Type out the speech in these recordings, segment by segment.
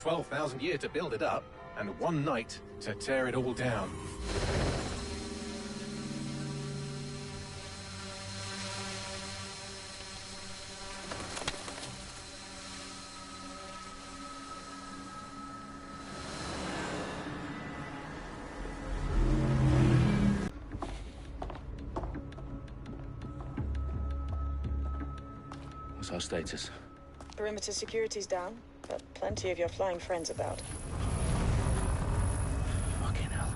12,000 years to build it up, and one night to tear it all down. What's our status? Perimeter security's down, but plenty of your flying friends about. Fucking hell.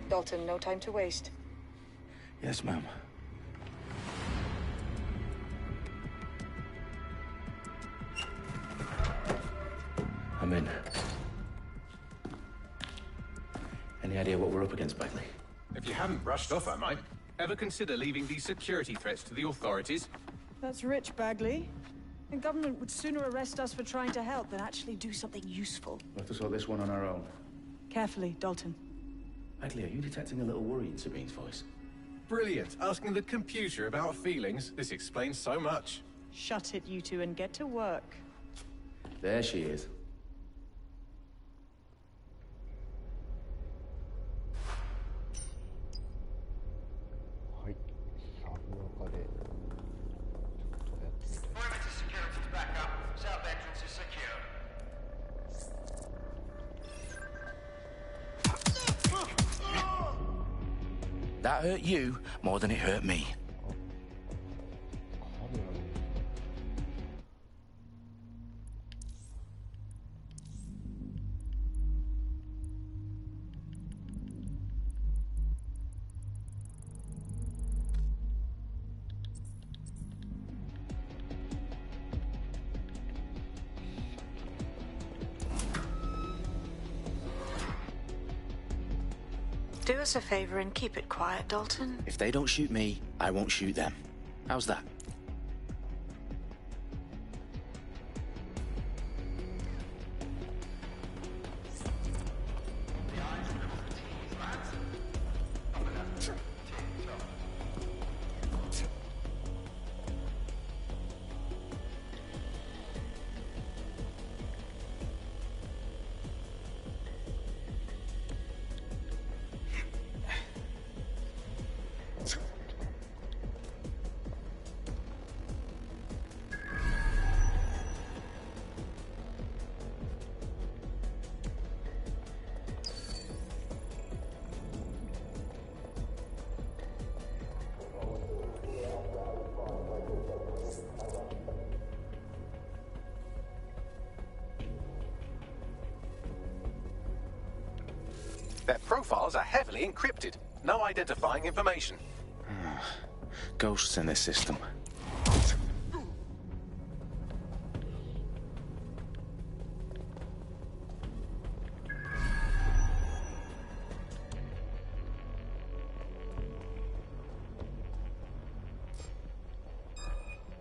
Dalton, no time to waste. Yes, ma'am. I'm in. Any idea what we're up against, Bagley? If you haven't brushed off, I might. Ever consider leaving these security threats to the authorities? That's rich, Bagley. The government would sooner arrest us for trying to help than actually do something useful. We'll have to sort this one on our own. Carefully, Dalton. Bagley, are you detecting a little worry in Sabine's voice? Brilliant. Asking the computer about feelings. This explains so much. Shut it, you two, and get to work. There she is. Perimeter security's back up. South entrance is secure. That hurt you more than it hurt me. Do us a favor and keep it quiet, Dalton. If they don't shoot me, I won't shoot them. How's that? Their profiles are heavily encrypted. No identifying information. Ghosts in this system.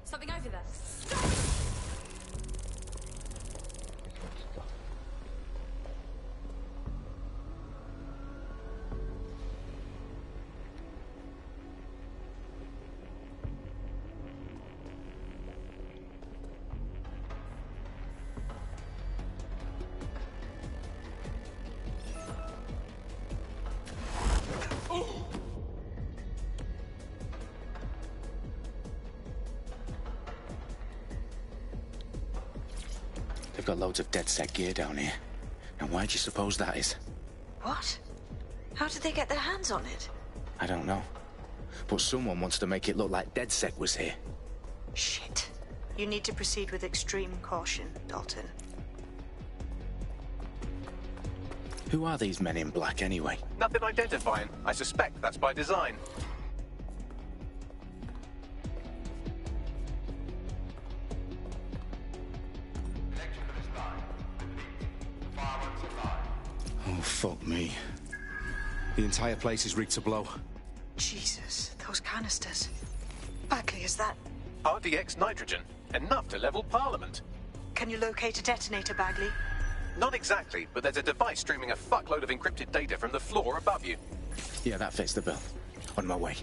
Something over there. They've got loads of DedSec gear down here. Now why do you suppose that is? What? How did they get their hands on it? I don't know. But someone wants to make it look like DedSec was here. Shit. You need to proceed with extreme caution, Dalton. Who are these men in black anyway? Nothing identifying. I suspect that's by design. Oh, fuck me. The entire place is rigged to blow. Jesus, those canisters. Bagley, is that... RDX nitrogen. Enough to level Parliament. Can you locate a detonator, Bagley? Not exactly, but there's a device streaming a fuckload of encrypted data from the floor above you. Yeah, that fits the bill. On my way.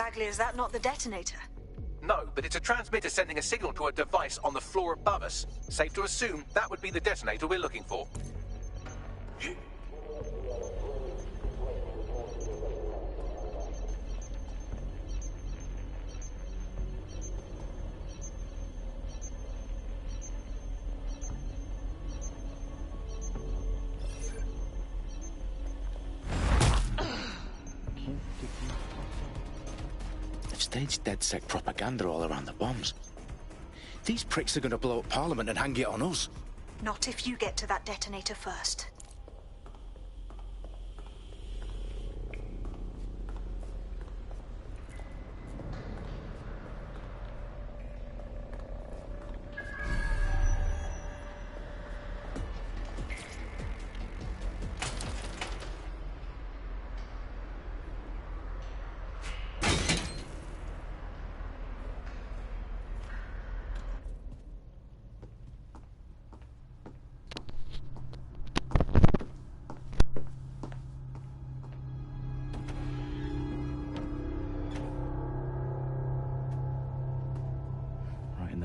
Bagley, is that not the detonator? No, but it's a transmitter sending a signal to a device on the floor above us. Safe to assume that would be the detonator we're looking for. Staged DedSec propaganda all around the bombs. These pricks are going to blow up Parliament and hang it on us. Not if you get to that detonator first.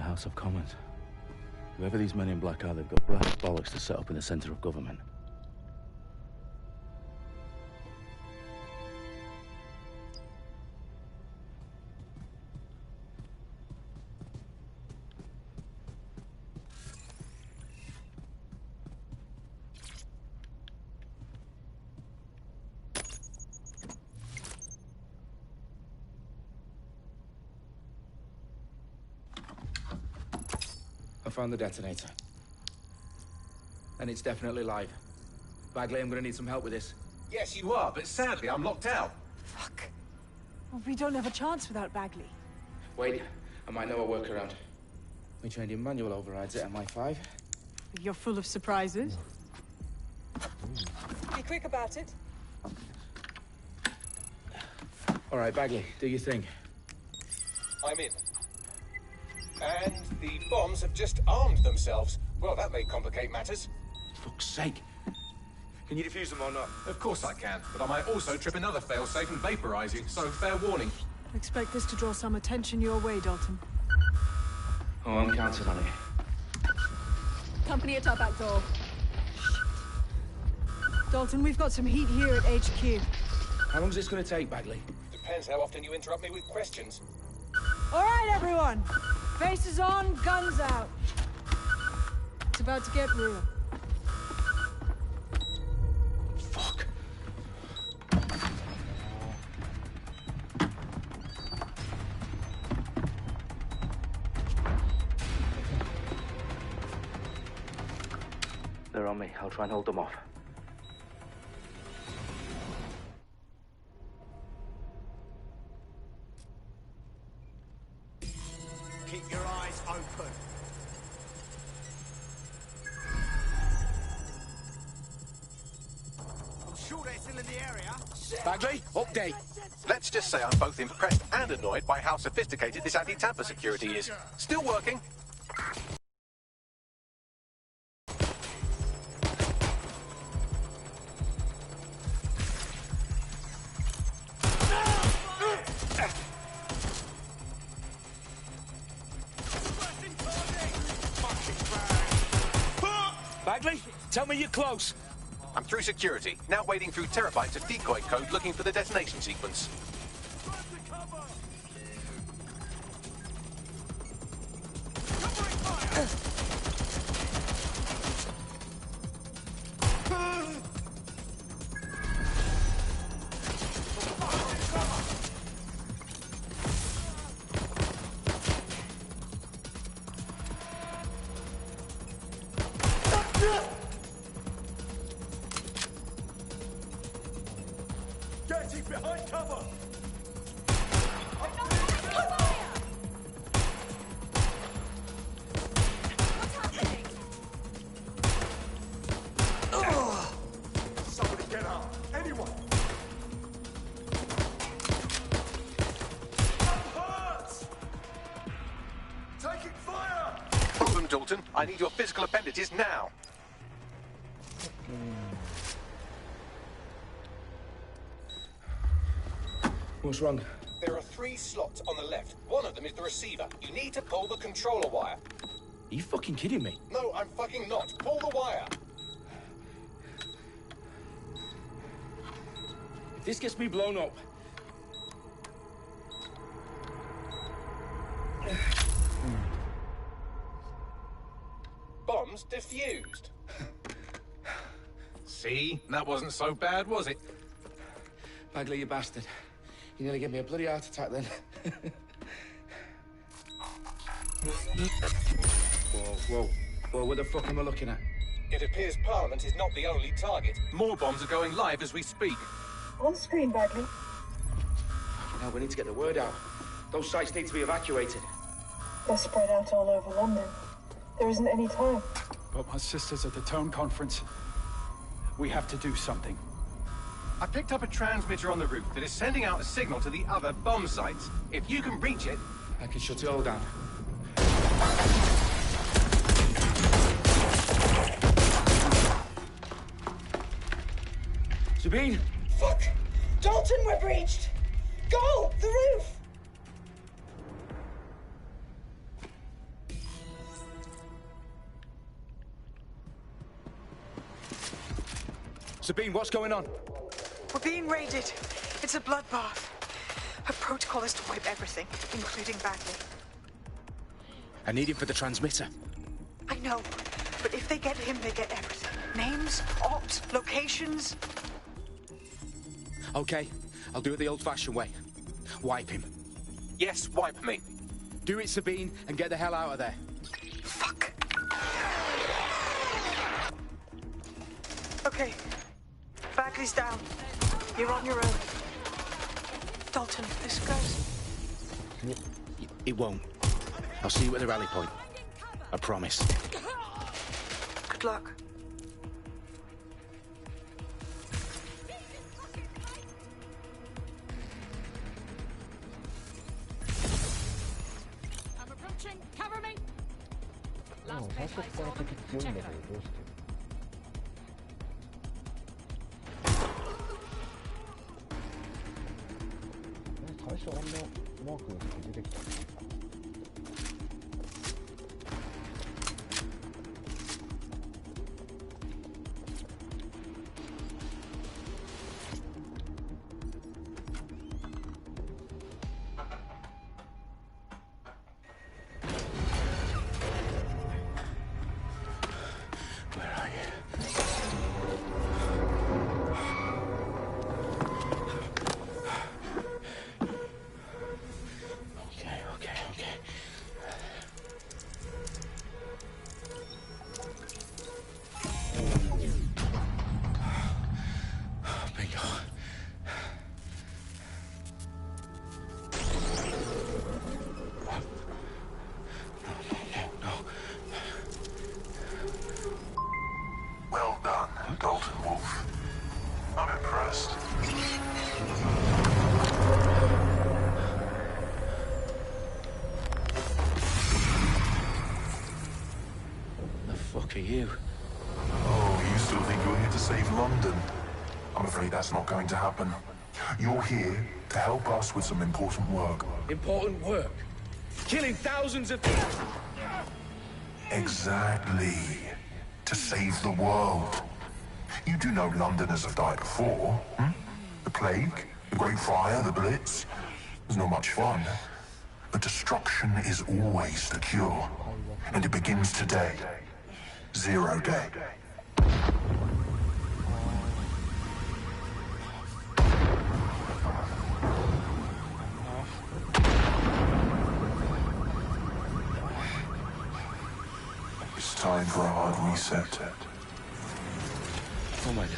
House of Commons. Whoever these men in black are, they've got brass bollocks to set up in the centre of government. I found the detonator. And it's definitely live. Bagley, I'm gonna need some help with this. Yes, you are, but sadly I'm locked out. Fuck. Well, we don't have a chance without Bagley. Wait, I might know a workaround. We trained in manual overrides at MI5. You're full of surprises. Be quick about it. All right, Bagley, do your thing. I'm in. And the bombs have just armed themselves. Well, that may complicate matters. Fuck's sake. Can you defuse them or not? Of course I can, but I might also trip another failsafe and vaporize you, so fair warning. Expect this to draw some attention your way, Dalton. Oh, I'm counting on it. Company at our back door. Dalton, we've got some heat here at HQ. How long is this gonna take, Bagley? Depends how often you interrupt me with questions. All right, everyone. Faces on, guns out. It's about to get real. Fuck. They're on me. I'll try and hold them off. Keep your eyes open. I'm sure they're still in the area. Bagley, update. Let's just say I'm both impressed and annoyed by how sophisticated this anti-tamper security is. Still working. Bagley, tell me you're close. I'm through security, now wading through terabytes of decoy code looking for the detonation sequence. Getting behind cover. Somebody get up. Anyone. I'm hurt. Taking fire. Problem, Dalton. I need your physical appendages now. What's wrong? There are 3 slots on the left. One of them is the receiver. You need to pull the controller wire. Are you fucking kidding me? No, I'm fucking not. Pull the wire. If this gets me blown up... Bombs defused. See? That wasn't so bad, was it? Bagley, you bastard. You nearly gave me a bloody heart attack then. Whoa. What the fuck am I looking at? It appears Parliament is not the only target. More bombs are going live as we speak. On screen, Bagley. Now we need to get the word out. Those sites need to be evacuated. They're spread out all over London. There isn't any time. But my sister's at the tone conference. We have to do something. I picked up a transmitter on the roof that is sending out a signal to the other bomb sites. If you can reach it... I can shut it all down. Sabine! Fuck! Dalton, we're breached! Go! The roof! Sabine, what's going on? We're being raided. It's a bloodbath. Our protocol is to wipe everything, including Bagley. I need him for the transmitter. I know, but if they get him, they get everything. Names, ops, locations. Okay, I'll do it the old-fashioned way. Wipe him. Yes, wipe me. Do it, Sabine, and get the hell out of there. Fuck. Okay. Bagley's down. You're on your own. Dalton, this guy's... It won't. I'll see you at the rally point. I promise. Good luck. I'm approaching. Cover me. Last 最初から敵強いんだけどどうして？最初あんなマークの時出てきた。Well done, Dalton Wolf. I'm impressed. The fuck are you? Oh, you still think you're here to save London? I'm afraid that's not going to happen. You're here to help us with some important work. Important work? Killing thousands of people? Exactly. To save the world. You do know Londoners have died before, hmm? The plague, the Great Fire, the Blitz. It's not much fun. But destruction is always the cure. And it begins today. 0 day. It's time for a hard reset. Oh my god.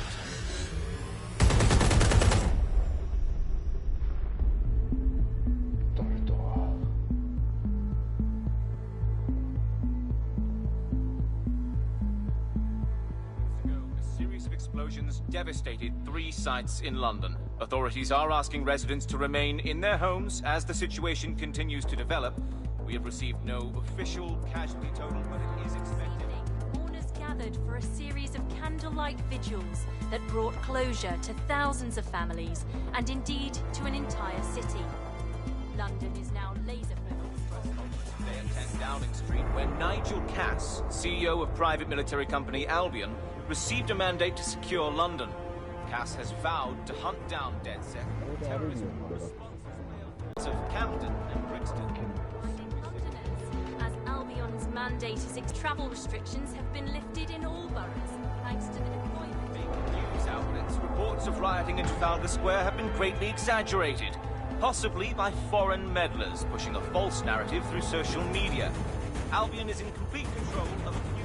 A series of explosions devastated 3 sites in London. Authorities are asking residents to remain in their homes as the situation continues to develop. We have received no official casualty total, but it is expected. Mourners gathered for a series of candlelight vigils that brought closure to thousands of families and indeed to an entire city. London is now laser-focused. They attend Downing Street, where Nigel Cass, CEO of private military company Albion, received a mandate to secure London. Cass has vowed to hunt down DedSec, terrorism responsible of Camden and Brixton. Londoners, as Albion's mandate is travel restrictions have been lifted in all boroughs, thanks to the deployment. News outlets, reports of rioting in Trafalgar Square have been greatly exaggerated, possibly by foreign meddlers pushing a false narrative through social media. Albion is in complete control of a few...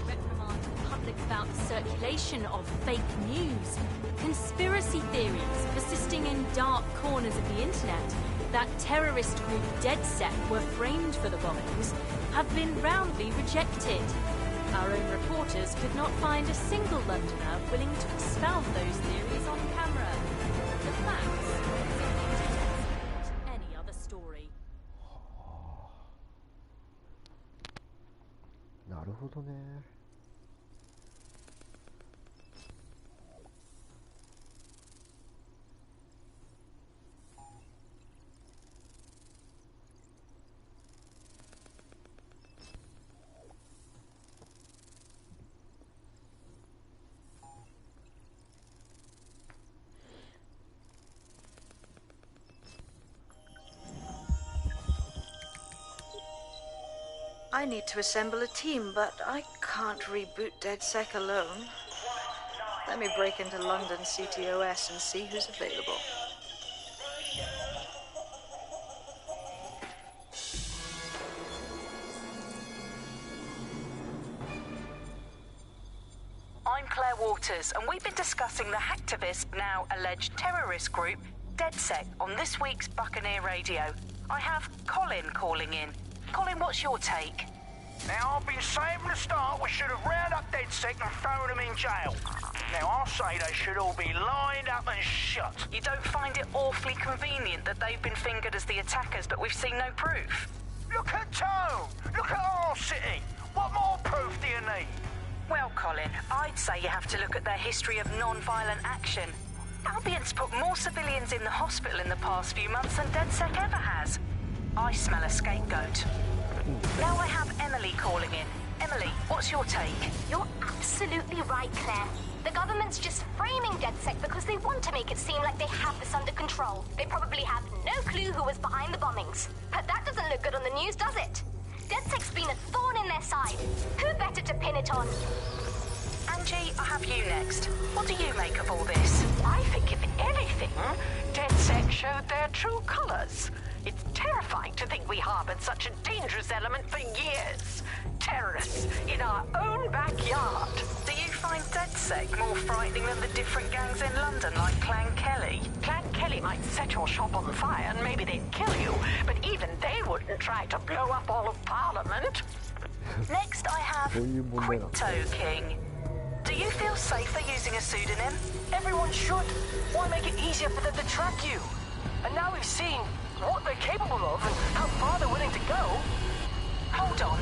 reprimand the public about the circulation of fake news, conspiracy theories persisting in dark corners of the internet that terrorist group DedSec were framed for the bombings have been roundly rejected. Our own reporters could not find a single Londoner willing to expound those theories on camera. The facts simply any other story. なるほどね。I need to assemble a team, but I can't reboot DedSec alone. Let me break into London CTOS and see who's available. I'm Claire Waters, and we've been discussing the hacktivist, now alleged terrorist group, DedSec, on this week's Buccaneer Radio. I have Colin calling in. Colin, what's your take? Now, I've been saying from the start we should have rounded up DedSec and thrown them in jail. Now, I'll say they should all be lined up and shot. You don't find it awfully convenient that they've been fingered as the attackers, but we've seen no proof? Look at Tone! Look at our city! What more proof do you need? Well, Colin, I'd say you have to look at their history of non-violent action. Albion's put more civilians in the hospital in the past few months than DedSec ever has. I smell a scapegoat. Now I have Emily calling in. Emily, what's your take? You're absolutely right, Claire. The government's just framing DedSec because they want to make it seem like they have this under control. They probably have no clue who was behind the bombings. But that doesn't look good on the news, does it? DedSec's been a thorn in their side. Who better to pin it on? Angie, I have you next. What do you make of all this? I think if anything, DedSec showed their true colors. It's terrifying to think we harbored such a dangerous element for years. Terrorists in our own backyard. Do you find DedSec more frightening than the different gangs in London, like Clan Kelly? Clan Kelly might set your shop on fire and maybe they'd kill you, but even they wouldn't try to blow up all of Parliament. Next, I have Crypto King. Do you feel safer using a pseudonym? Everyone should. Why make it easier for them to track you? And now we've seen what they're capable of and how far they're willing to go. Hold on.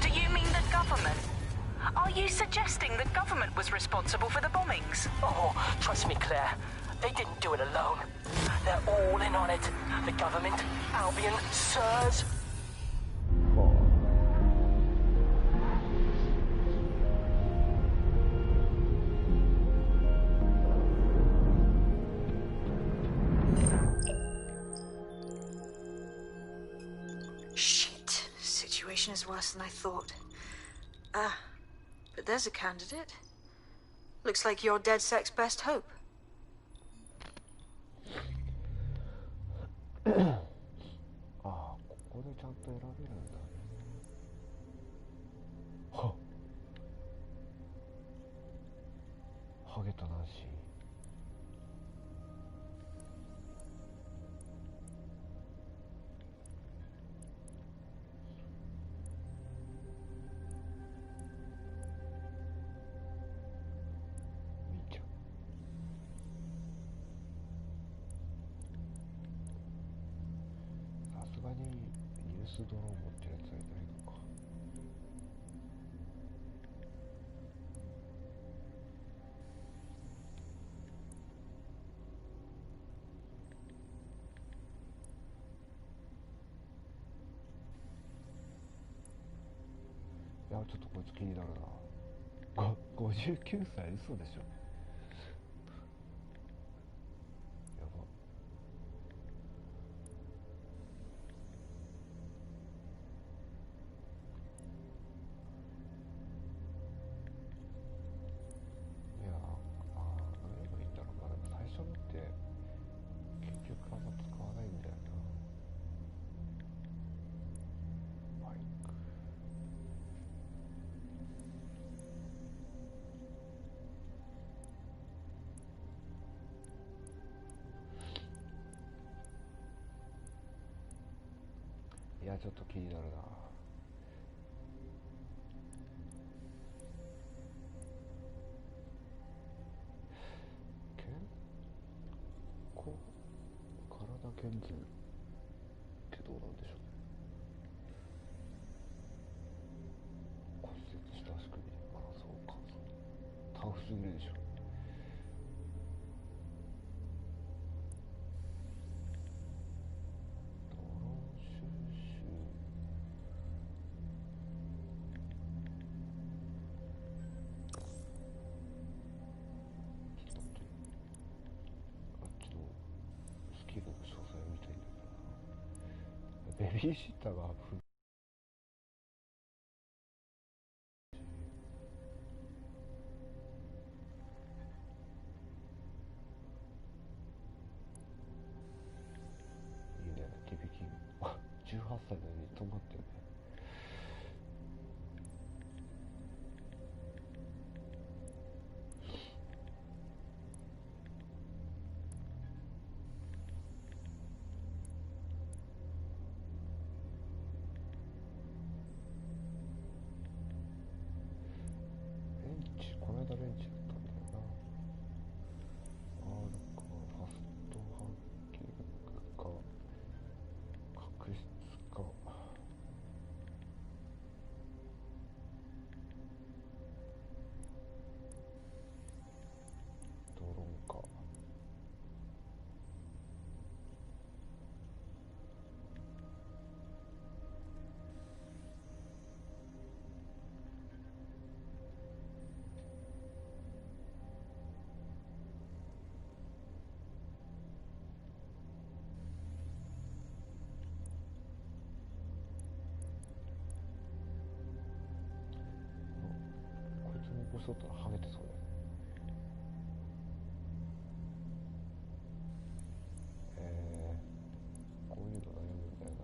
Do you mean the government? Are you suggesting the government was responsible for the bombings? Oh, trust me, Claire. They didn't do it alone. They're all in on it. The government, Albion, SIRS. Shit. Situation is worse than I thought. But there's a candidate. Looks like you're DedSec's best hope. ああ、ここでちゃんと選べるんだ。はハゲとナンシー。さすがにイエスドローン持ってるやつはいないのか。やちょっとこいつ気になるな。59歳嘘でしょ。やば。いや何がいいんだろうな。でも最初のって結局あんま使わないんだよな。いやちょっと気になるな。健康体健全ってどうなんでしょうね。骨折した足首。あらそうか、タフすぎるでしょ。ベビーシッターがいいね、響き。あ、18歳なのに止まってるね。この間レンチだったんだよな。R かファストハッキングか確執かドローンか。これだったらハゲてそうだよね。こういうの悩むんだよな。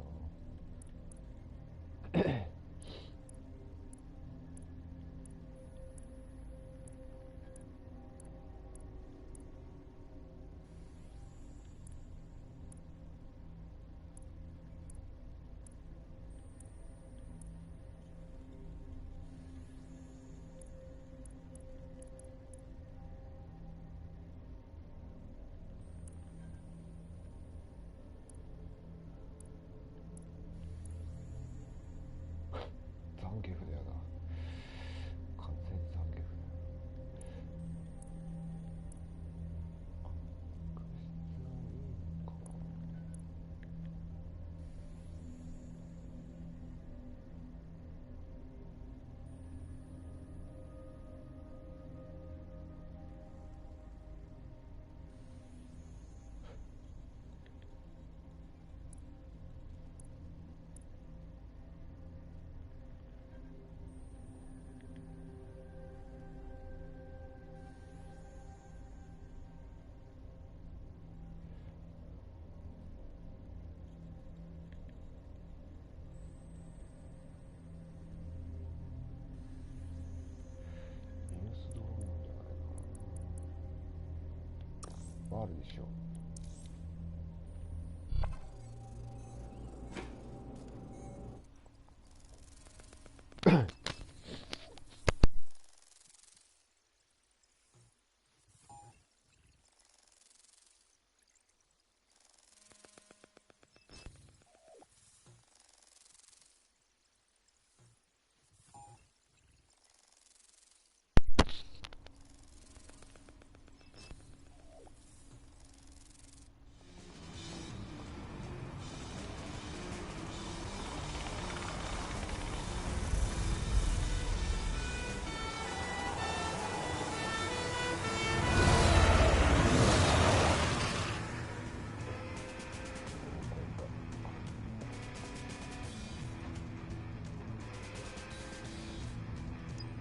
残ゲフだよな。完全に残ゲフだよ。確執はいいかな。あるでしょ。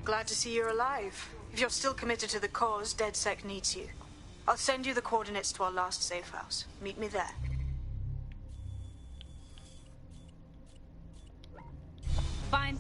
Glad to see you're alive. If you're still committed to the cause, DedSec needs you. I'll send you the coordinates to our last safe house. Meet me there. Fine.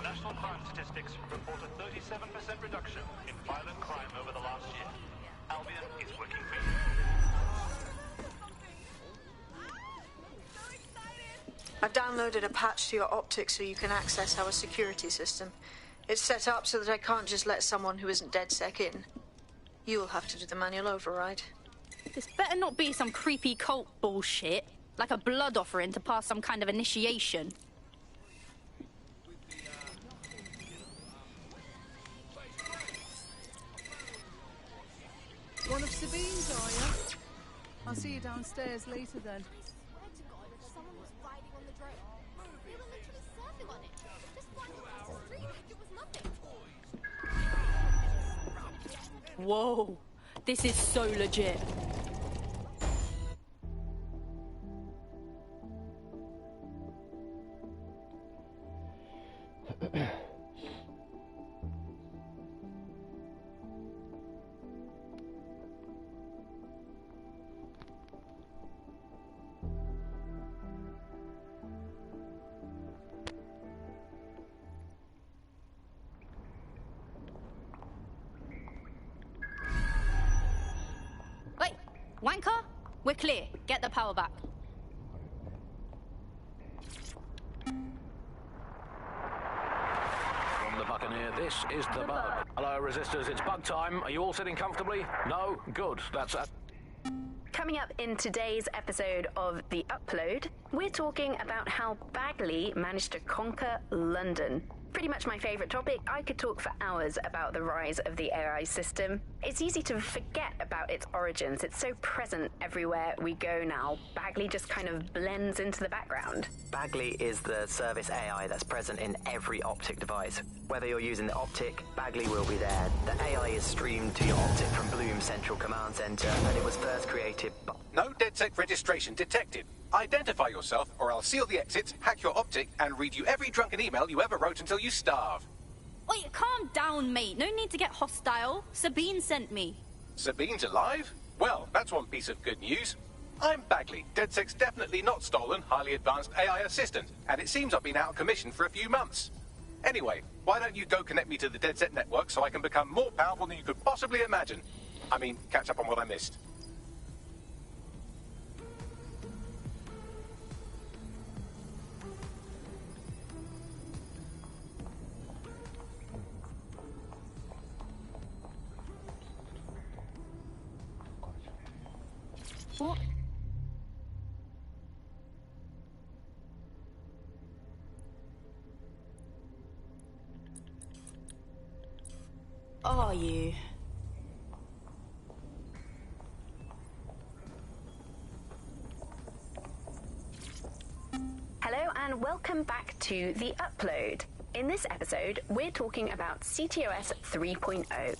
National crime statistics report a 37% reduction in violent crime over the last year. Albion is working for you. I've downloaded a patch to your optics so you can access our security system. It's set up so that I can't just let someone who isn't DedSec in. You'll have to do the manual override. This better not be some creepy cult bullshit, like a blood offering to pass some kind of initiation. One of Sabine's, are you? I'll see you downstairs later then. Whoa, this is so legit. Wait, wanker, we're clear. Get the power back. From the Buccaneer, this is the Bug. Hello, Resistors, it's bug time. Are you all sitting comfortably? No? Good. That's it. Coming up in today's episode of The Upload, we're talking about how Bagley managed to conquer London. Pretty much my favourite topic. I could talk for hours about the rise of the AI system. It's easy to forget about its origins. It's so present everywhere we go now. Bagley just kind of blends into the background. Bagley is the service AI that's present in every optic device. Whether you're using the optic, Bagley will be there. The AI is streamed to your optic from Bloom's Central Command Center, and it was first created by... No DedSec registration detected. Identify yourself, or I'll seal the exits, hack your optic, and read you every drunken email you ever wrote until you starve. Wait, calm down, mate. No need to get hostile. Sabine sent me. Sabine's alive? Well, that's one piece of good news. I'm Bagley, DedSec's definitely not stolen, highly advanced AI assistant, and it seems I've been out of commission for a few months. Anyway, why don't you go connect me to the DedSec network so I can become more powerful than you could possibly imagine? I mean, catch up on what I missed. What? Are you? Hello and welcome back to The Upload. In this episode, we're talking about CTOS 3.0.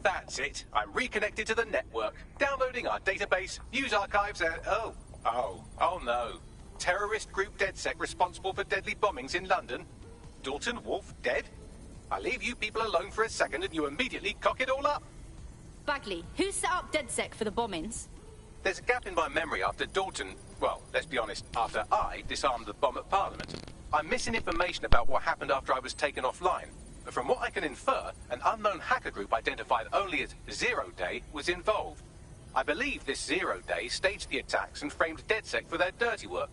That's it. I'm reconnected to the network, downloading our database, news archives, and oh no. Terrorist group DedSec responsible for deadly bombings in London. Dalton Wolf dead? I leave you people alone for a second and you immediately cock it all up. Bagley, who set up DedSec for the bombings? There's a gap in my memory after Dalton, well, let's be honest, after I disarmed the bomb at Parliament. I'm missing information about what happened after I was taken offline. But from what I can infer, an unknown hacker group identified only as Zero Day was involved. I believe this Zero Day staged the attacks and framed DedSec for their dirty work.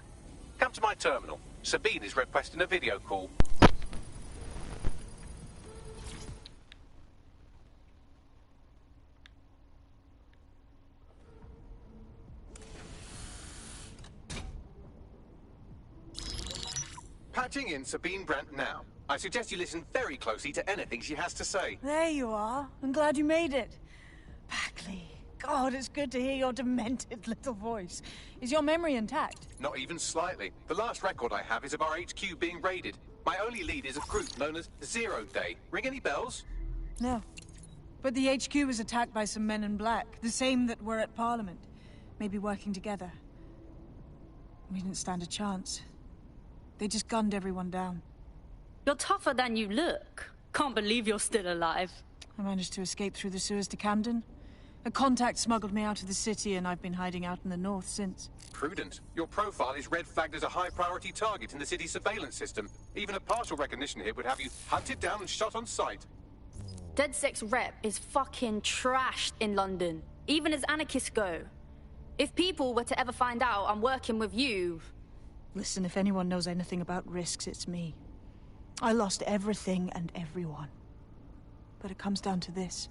Come to my terminal. Sabine is requesting a video call. Patching in Sabine Brandt now. I suggest you listen very closely to anything she has to say. There you are. I'm glad you made it. Bagley. God, it's good to hear your demented little voice. Is your memory intact? Not even slightly. The last record I have is of our HQ being raided. My only lead is a group known as Zero Day. Ring any bells? No. But the HQ was attacked by some men in black, the same that were at Parliament. Maybe working together. We didn't stand a chance. They just gunned everyone down. You're tougher than you look. Can't believe you're still alive. I managed to escape through the sewers to Camden. A contact smuggled me out of the city, and I've been hiding out in the north since. Prudent. Your profile is red flagged as a high-priority target in the city's surveillance system. Even a partial recognition here would have you hunted down and shot on sight. DedSec's rep is fucking trashed in London, even as anarchists go. If people were to ever find out I'm working with you... Listen, if anyone knows anything about risks, it's me. I lost everything and everyone. But it comes down to this.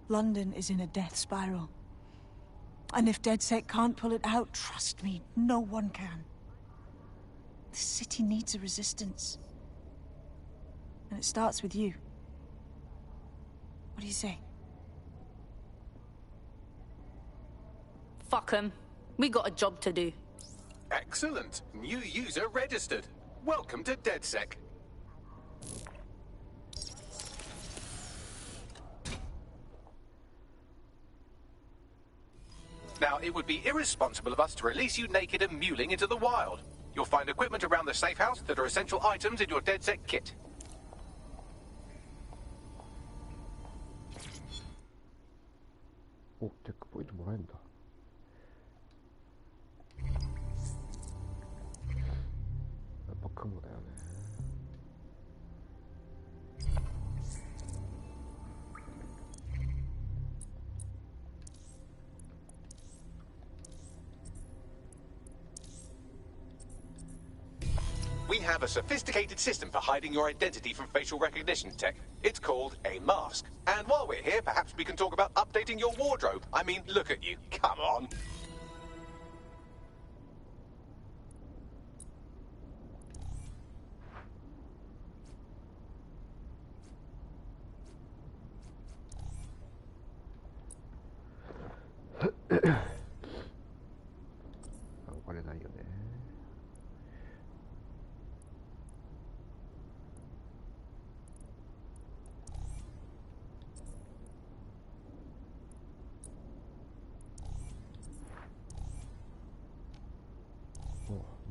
London is in a death spiral. And if DedSec can't pull it out, trust me, no one can. The city needs a resistance. And it starts with you. What do you say? Fuck 'em. We got a job to do. Excellent. New user registered. Welcome to DedSec. Now, it would be irresponsible of us to release you naked and mewling into the wild. You'll find equipment around the safe house that are essential items in your DedSec kit. 오, 테크 포인트 뭐라 한다. 큰 거다, 네. We have a sophisticated system for hiding your identity from facial recognition tech. It's called a mask. And while we're here, perhaps we can talk about updating your wardrobe. I mean, look at you. Come on.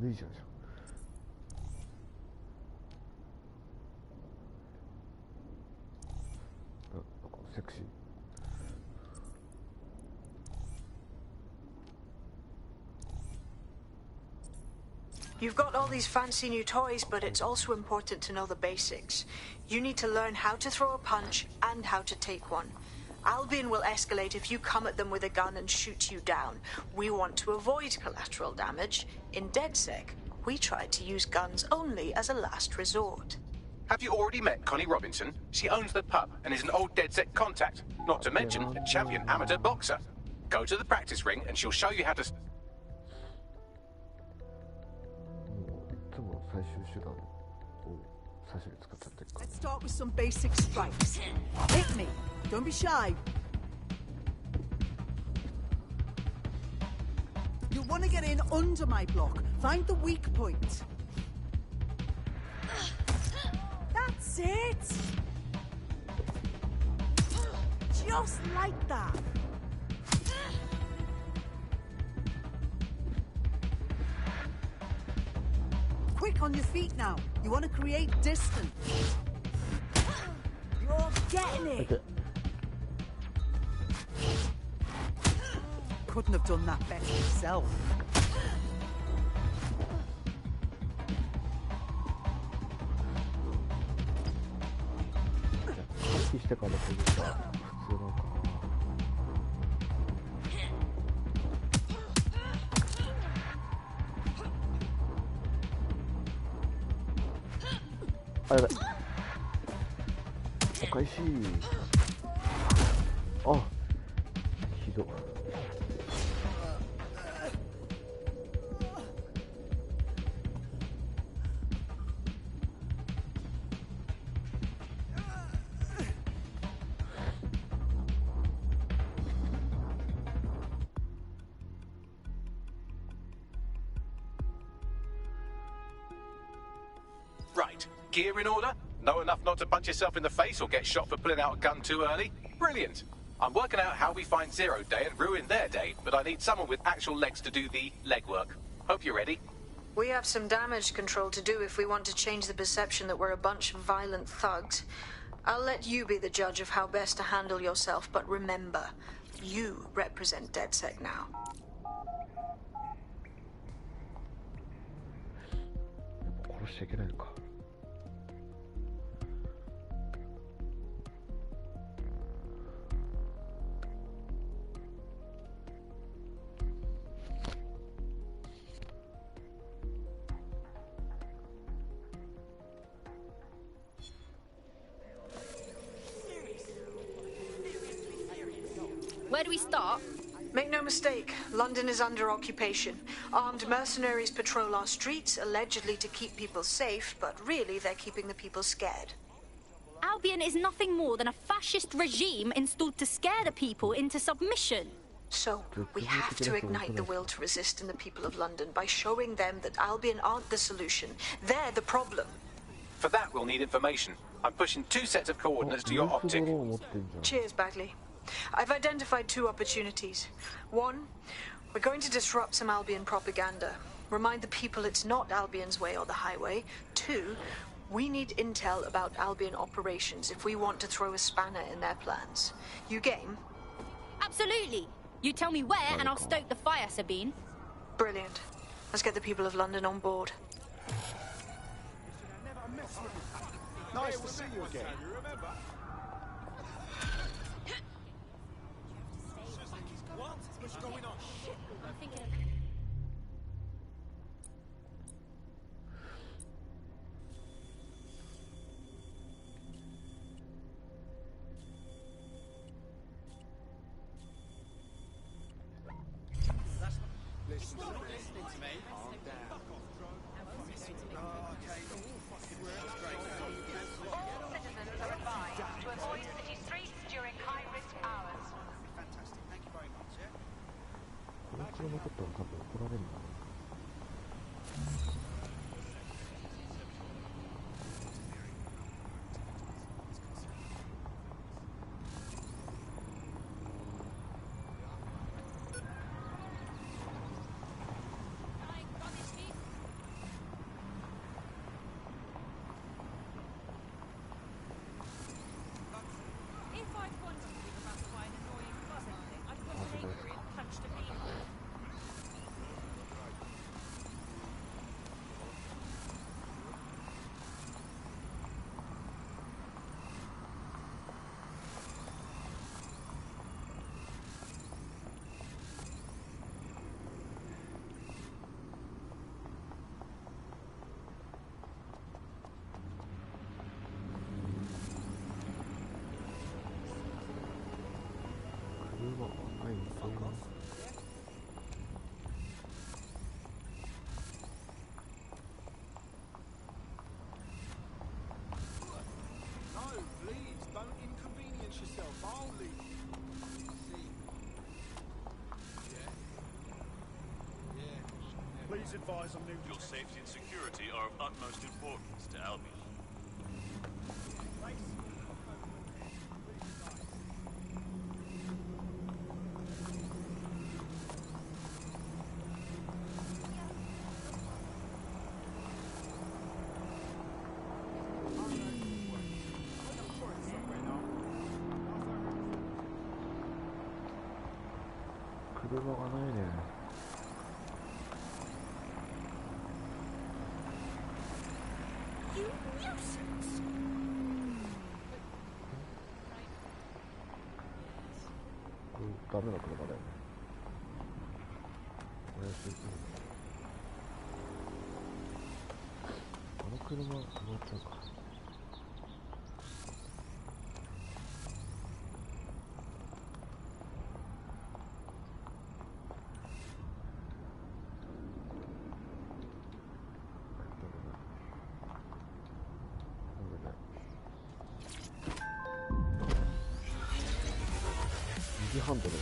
늦어져. 섹시. You've got all these fancy new toys, but it's also important to know the basics. You need to learn how to throw a punch and how to take one. Albion will escalate if you come at them with a gun and shoot you down. We want to avoid collateral damage. In DedSec, we tried to use guns only as a last resort. Have you already met Connie Robinson? She owns the pub and is an old DedSec contact, not to mention a champion amateur boxer. Go to the practice ring and she'll show you how to... Let's start with some basic strikes. Hit me. Don't be shy. You want to get in under my block. Find the weak point. That's it. Just like that. Quick on your feet now. You want to create distance. You're getting it. Couldn't have done that better yourself.あ、やばい。おかしい。あ、ひどい。Right. Gear in order? Know enough not to punch yourself in the face or get shot for pulling out a gun too early? Brilliant. I'm working out how we find Zero Day and ruin their day, but I need someone with actual legs to do the legwork. Hope you're ready. We have some damage control to do if we want to change the perception that we're a bunch of violent thugs. I'll let you be the judge of how best to handle yourself, but remember, you represent DedSec now. 殺しちゃいけないのか。Where do we start? Make no mistake, London is under occupation. Armed mercenaries patrol our streets, allegedly to keep people safe, but really they're keeping the people scared. Albion is nothing more than a fascist regime installed to scare the people into submission. So, we have to ignite the will to resist in the people of London by showing them that Albion aren't the solution. They're the problem. For that, we'll need information. I'm pushing 2 sets of coordinates to your optic. Cheers, Bagley. I've identified 2 opportunities. 1, we're going to disrupt some Albion propaganda. Remind the people it's not Albion's way or the highway. 2, we need intel about Albion operations if we want to throw a spanner in their plans. You game? Absolutely. You tell me where and I'll stoke the fire, Sabine. Brilliant. Let's get the people of London on board. Nice to see you again. What's going on? Shit, I'm thinking of... Listen, you're not listening to me. Calm down. Oh, okay. All citizens are advised to avoid city streets during high-risk hours. Fantastic. Thank you very much, yeah? こいつのことは多分怒られるんだね。Holy. Please advise on new. Your safety and security are of utmost importance to Albion. You nuisance! ダメな車だよね。これしてあの車止まっちゃうか。右ハンドル。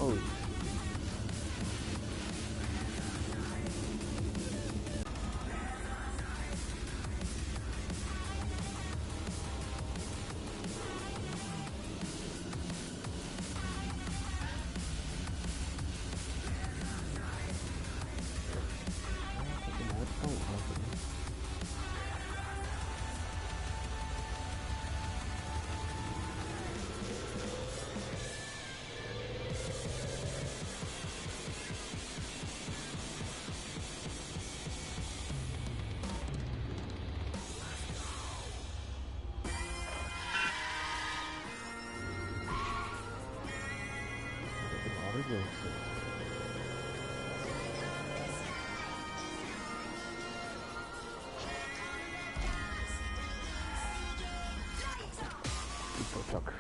Oh. Fuck.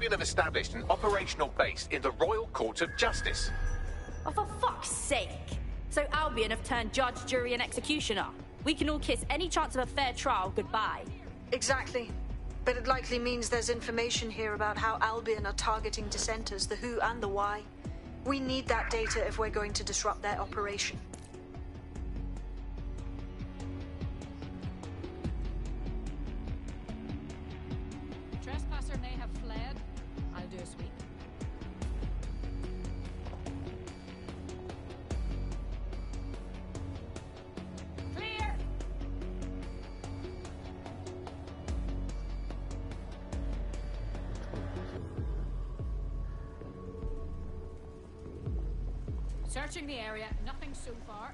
Albion have established an operational base in the Royal Court of Justice. Oh, for fuck's sake! So Albion have turned judge, jury, and executioner. We can all kiss any chance of a fair trial goodbye. Exactly. But it likely means there's information here about how Albion are targeting dissenters, the who and the why. We need that data if we're going to disrupt their operation. Trespasser may have fled. I'll do a sweep. Clear! Searching the area, nothing so far.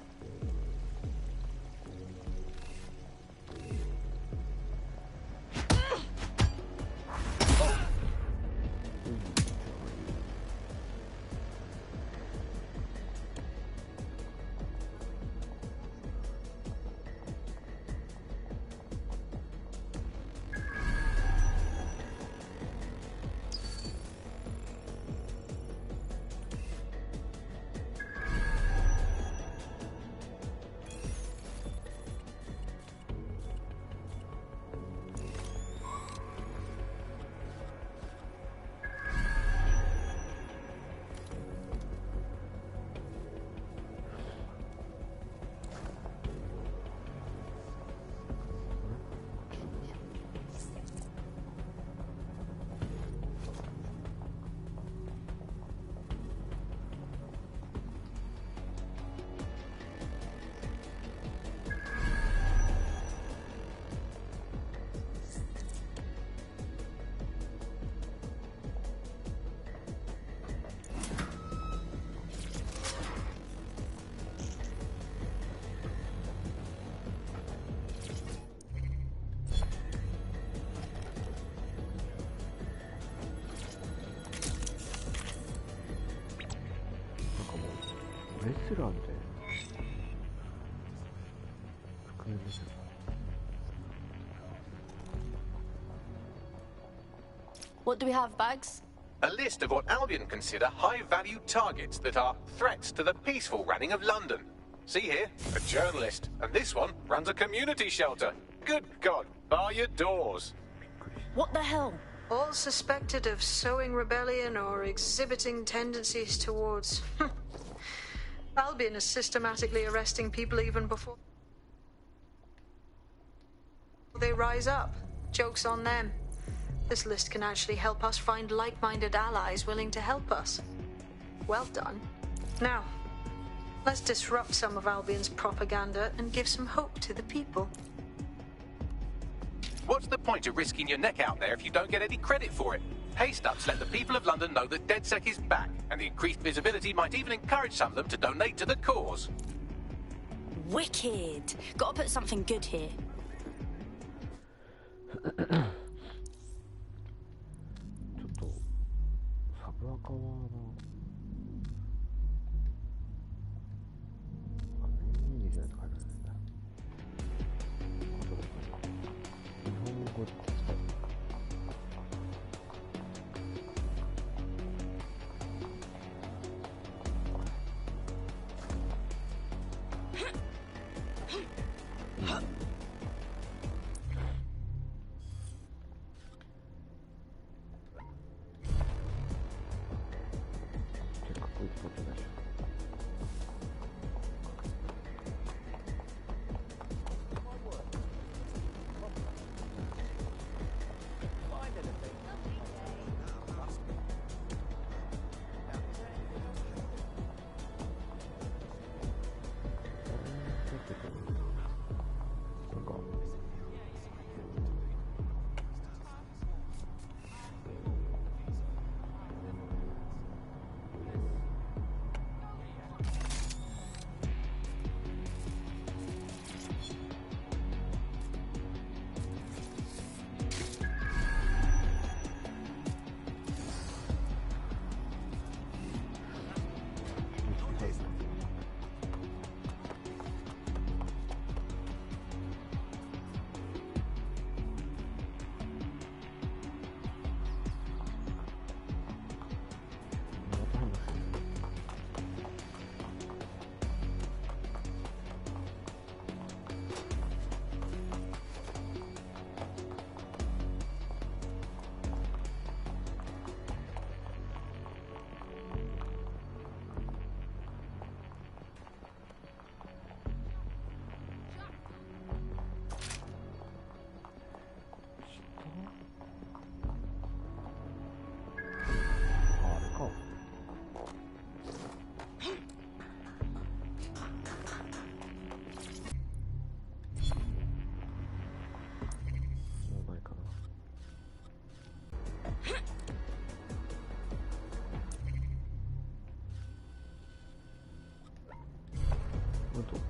What do we have, Bags? A list of what Albion consider high-value targets that are threats to the peaceful running of London. See here, a journalist, and this one runs a community shelter. Good God, bar your doors. What the hell? All suspected of sowing rebellion or exhibiting tendencies towards... Albion is systematically arresting people even before they rise up. Joke's on them. This list can actually help us find like-minded allies willing to help us. Well done. Now, let's disrupt some of Albion's propaganda and give some hope to the people. What's the point of risking your neck out there if you don't get any credit for it? Haste-ups let the people of London know that DedSec is back, and the increased visibility might even encourage some of them to donate to the cause. Wicked. Gotta put something good here.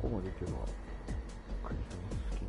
こまで行けばクリスマス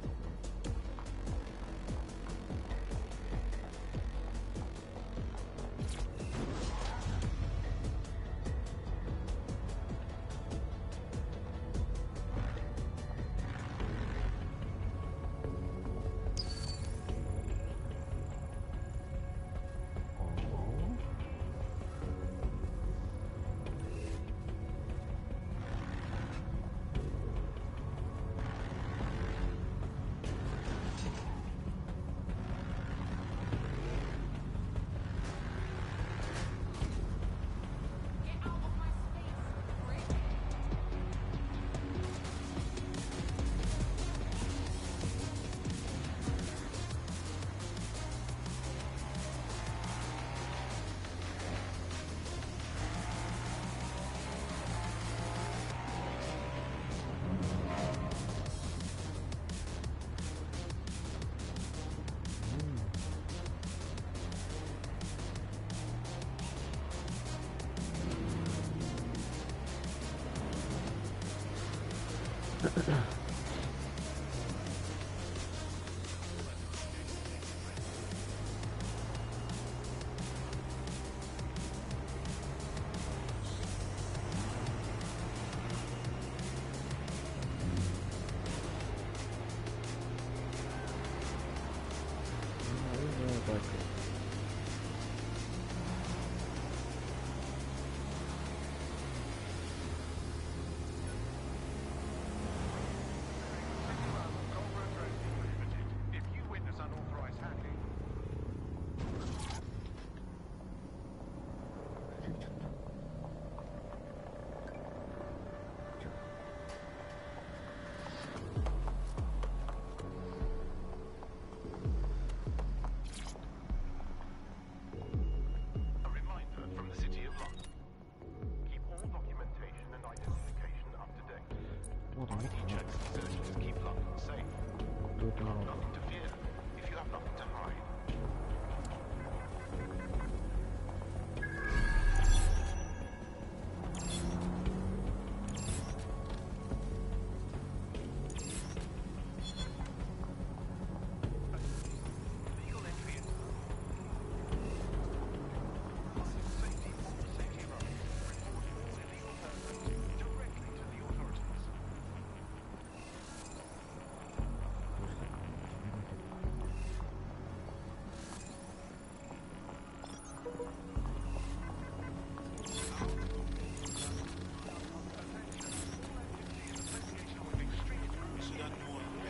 好きな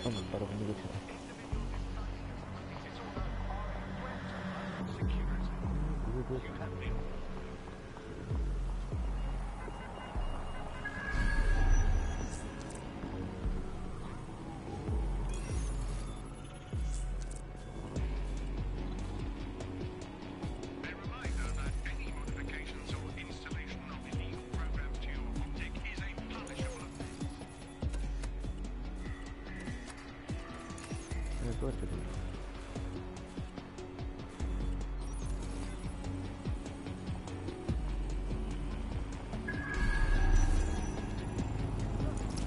多分誰も逃げてない。どうやって出るの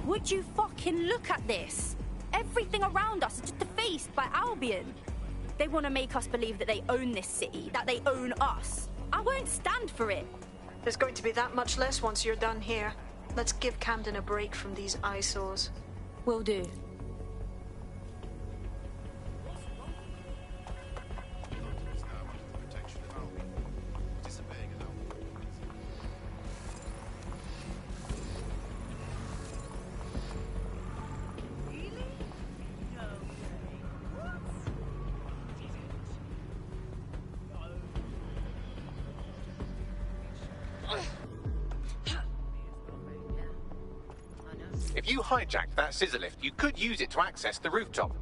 ？Would you fucking look at this? Everything around us is just defaced by Albion. They want to make us believe that they own this city, that they own us. I won't stand for it. There's going to be that much less once you're done here. Let's give Camden a break from these eyesores. Will do. If you hijacked that scissor lift, you could use it to access the rooftop.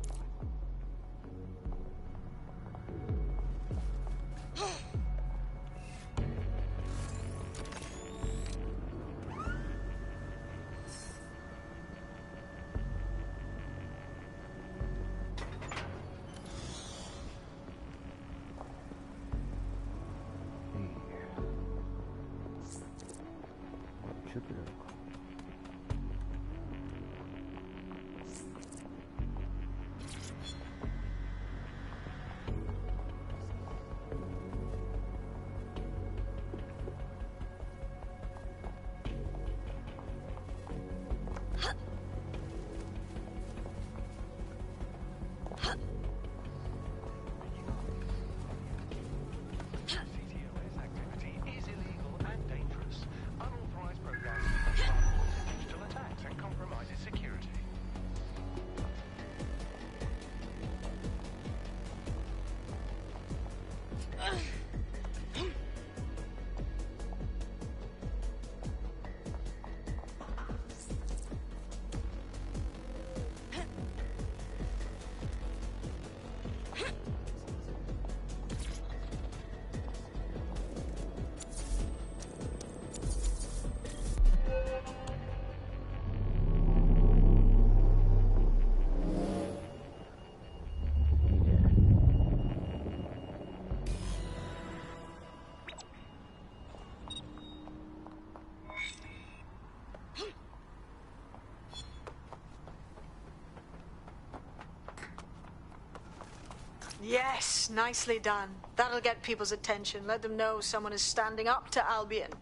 Yes, nicely done. That'll get people's attention. Let them know someone is standing up to Albion.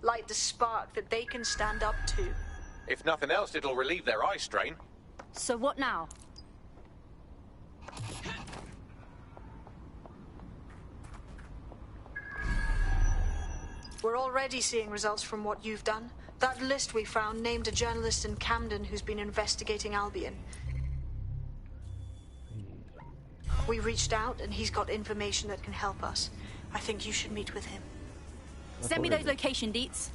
Light the spark that they can stand up to. If nothing else, it'll relieve their eye strain. So what now? We're already seeing results from what you've done. That list we found named a journalist in Camden who's been investigating Albion. We reached out and he's got information that can help us. I think you should meet with him. Send me those location deets.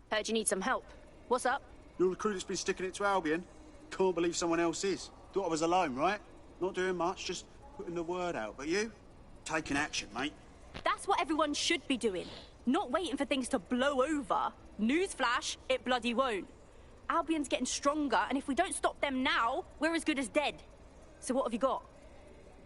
Heard you need some help. What's up? You're the crew that's been sticking it to Albion. Can't believe someone else is. Thought I was alone, right? Not doing much, just putting the word out. But you? Taking action, mate. That's what everyone should be doing. Not waiting for things to blow over. Newsflash, it bloody won't. Albion's getting stronger, and if we don't stop them now, we're as good as dead. So what have you got?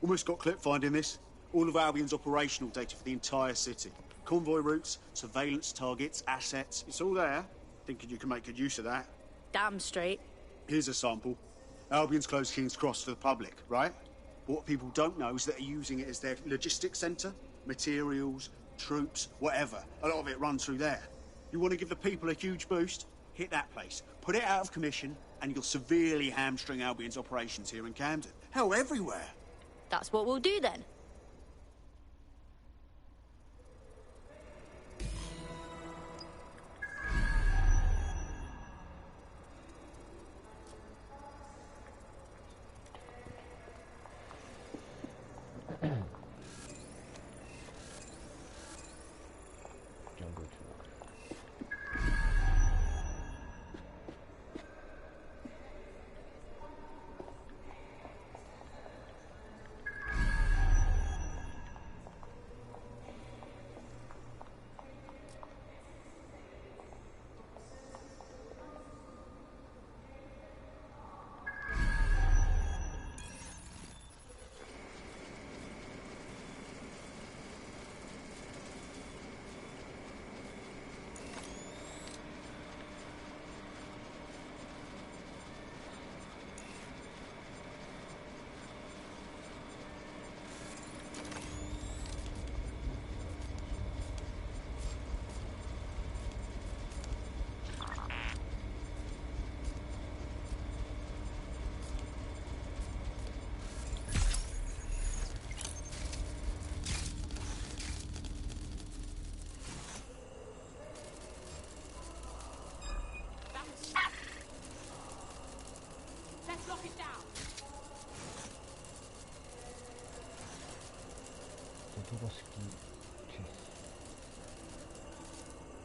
Almost got clip finding this. All of Albion's operational data for the entire city. Convoy routes, surveillance targets, assets. It's all there. Thinking you can make good use of that. Damn straight. Here's a sample. Albion's closed King's Cross to the public, right? But what people don't know is that they're using it as their logistics centre. Materials, troops, whatever. A lot of it runs through there. You want to give the people a huge boost? Hit that place. Put it out of commission, and you'll severely hamstring Albion's operations here in Camden. Hell, everywhere. That's what we'll do then.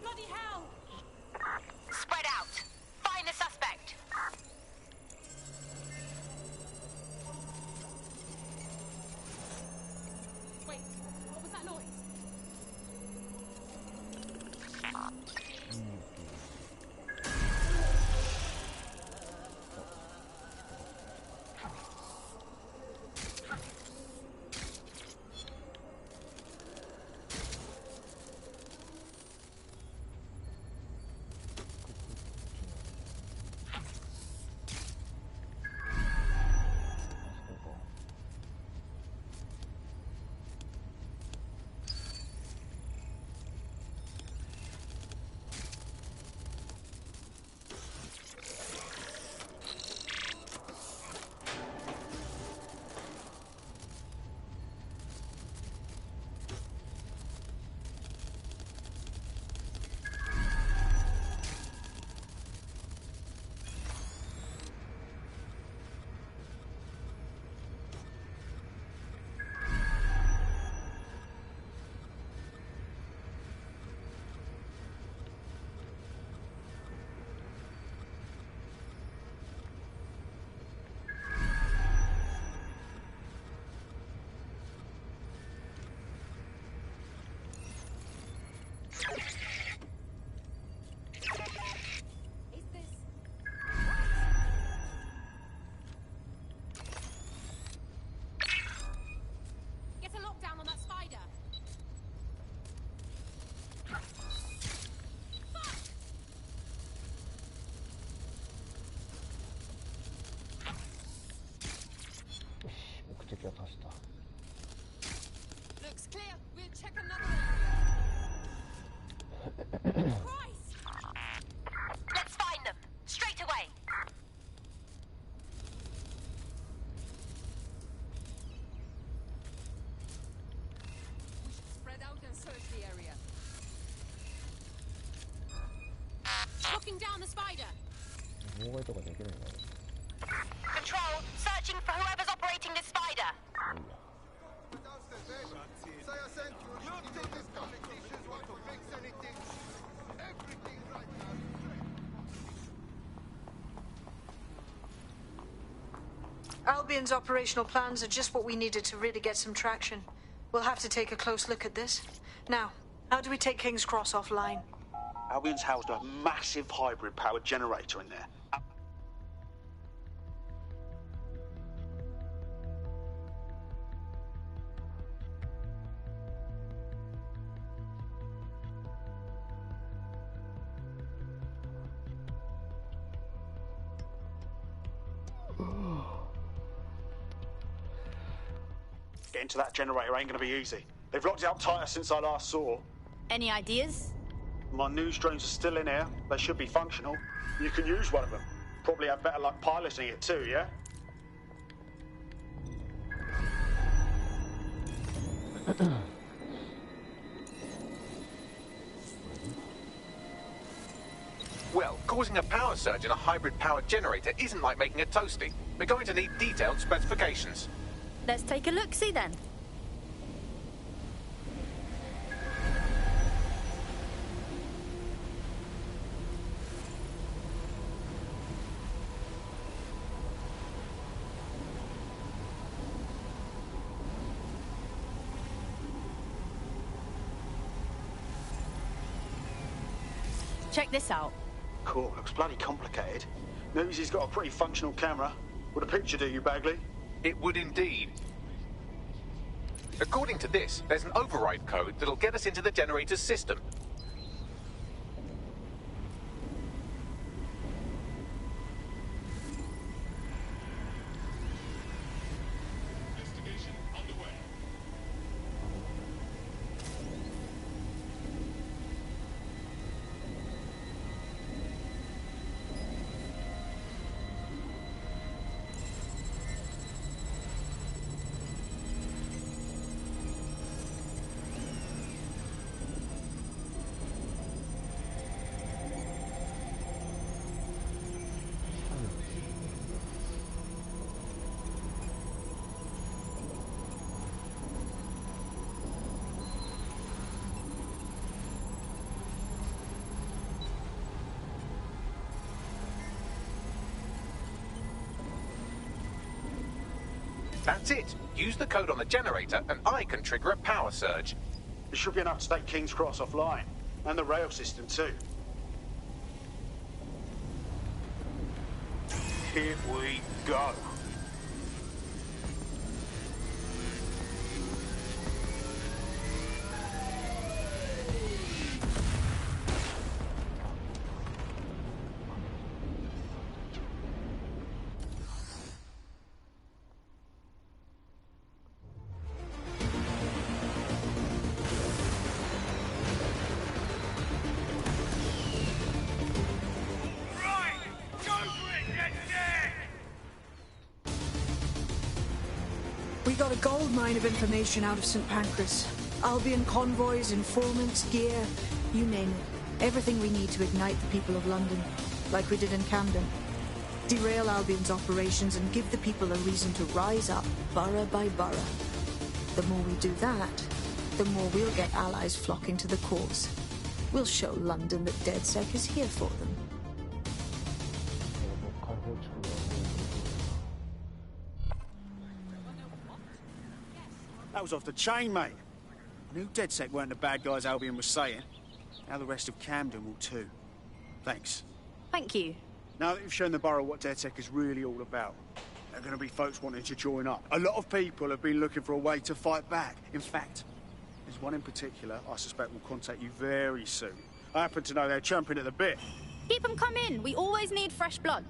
Bloody hell! Spread out. Find the suspect. Wait, what was that noise? spider. 妨害とかできないの？ Control, searching for whoever's operating this spider. Albion's operational plans are just what we needed to really get some traction. We'll have to take a close look at this. Now, how do we take King's Cross offline? Albion's housed a massive hybrid-powered generator in there. Getting to that generator ain't gonna be easy. They've locked it up tighter since I last saw. Any ideas? My news drones are still in here. They should be functional. You can use one of them. Probably have better luck piloting it too, yeah? Well, causing a power surge in a hybrid-powered generator isn't like making a toasty. We're going to need detailed specifications. Let's take a look-see then. Check this out. Cool, looks bloody complicated. News he's got a pretty functional camera. Would a picture do you, Bagley? It would indeed. According to this, there's an override code that'll get us into the generator's system. That's it. Use the code on the generator and I can trigger a power surge. It should be enough to take King's Cross offline. And the rail system too. Here we go. We got a gold mine of information out of St. Pancras. Albion convoys, informants, gear, you name it. Everything we need to ignite the people of London, like we did in Camden. Derail Albion's operations and give the people a reason to rise up, borough by borough. The more we do that, the more we'll get allies flocking to the cause. We'll show London that DedSec is here for them. That was off the chain, mate. I knew DedSec weren't the bad guys Albion was saying. Now the rest of Camden will too. Thanks. Thank you. Now that you've shown the borough what DedSec is really all about, there are going to be folks wanting to join up. A lot of people have been looking for a way to fight back. In fact, there's one in particular I suspect will contact you very soon. I happen to know they're champing at the bit. Keep them coming. We always need fresh blood.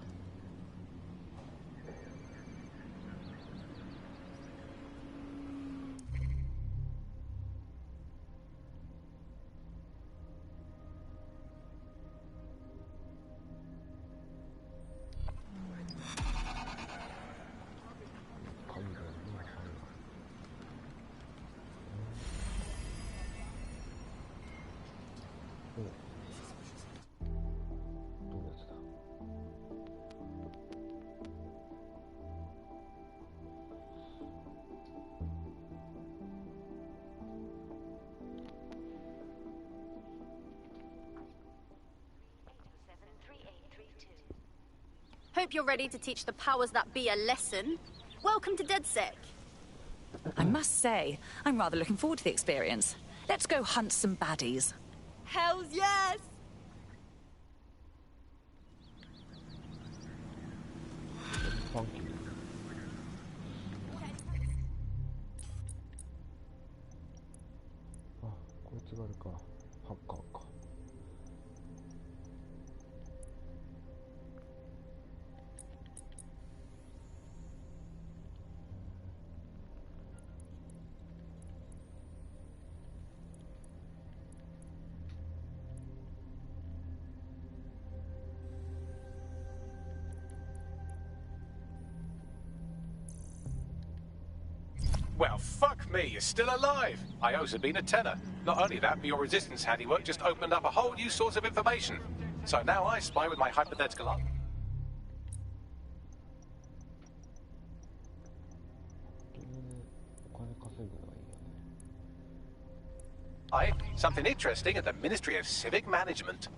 hope you're ready to teach the powers that be a lesson. Welcome to DedSec. I must say, I'm rather looking forward to the experience. Let's go hunt some baddies. Hells yes! Funky. Ah, こいつがあるか。ハッカーか。Well, fuck me, you're still alive. I owes have been a tenner. Not only that, but your resistance handiwork just opened up a whole new source of information. So now I spy with my hypothetical eye. Something interesting at the Ministry of Civic Management.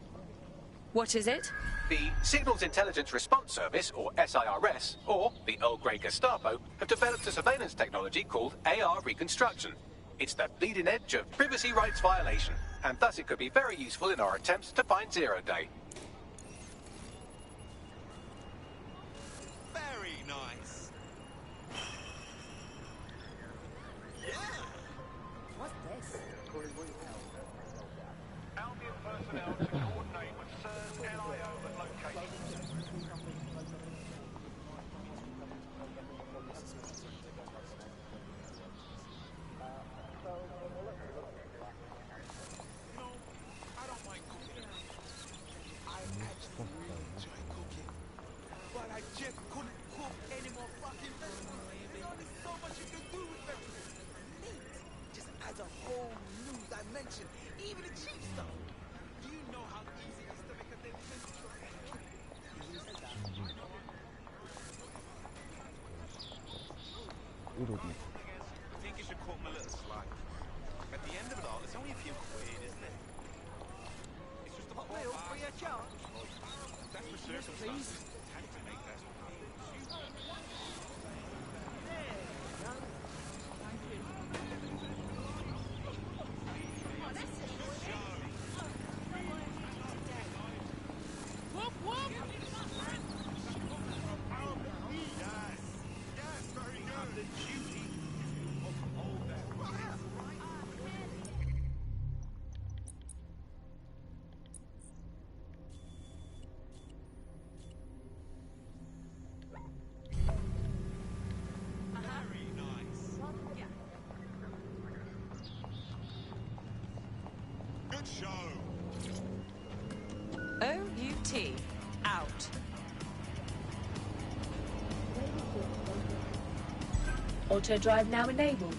What is it? The Signals Intelligence Response Service, or SIRS, or the Earl Grey Gestapo, have developed a surveillance technology called AR Reconstruction. It's the bleeding edge of privacy rights violation, and thus it could be very useful in our attempts to find Zero Day. Very nice. Yeah. What's this? Albion personnel to coordinate with CERS, LIO at location. But I just couldn't cook any more fucking vegetables. There's only so much you can do with vegetables. Meat just adds a whole new dimension, even the cheap stuff. Do you know how easy it is to make a damn sandwich? I think you should cut my little slack. At the end of it all, it's only a few quid, isn't it? It's just a poor for your charge. That's for circumstances. Tend to make that. Good show. OUT. Out. Auto drive now enabled.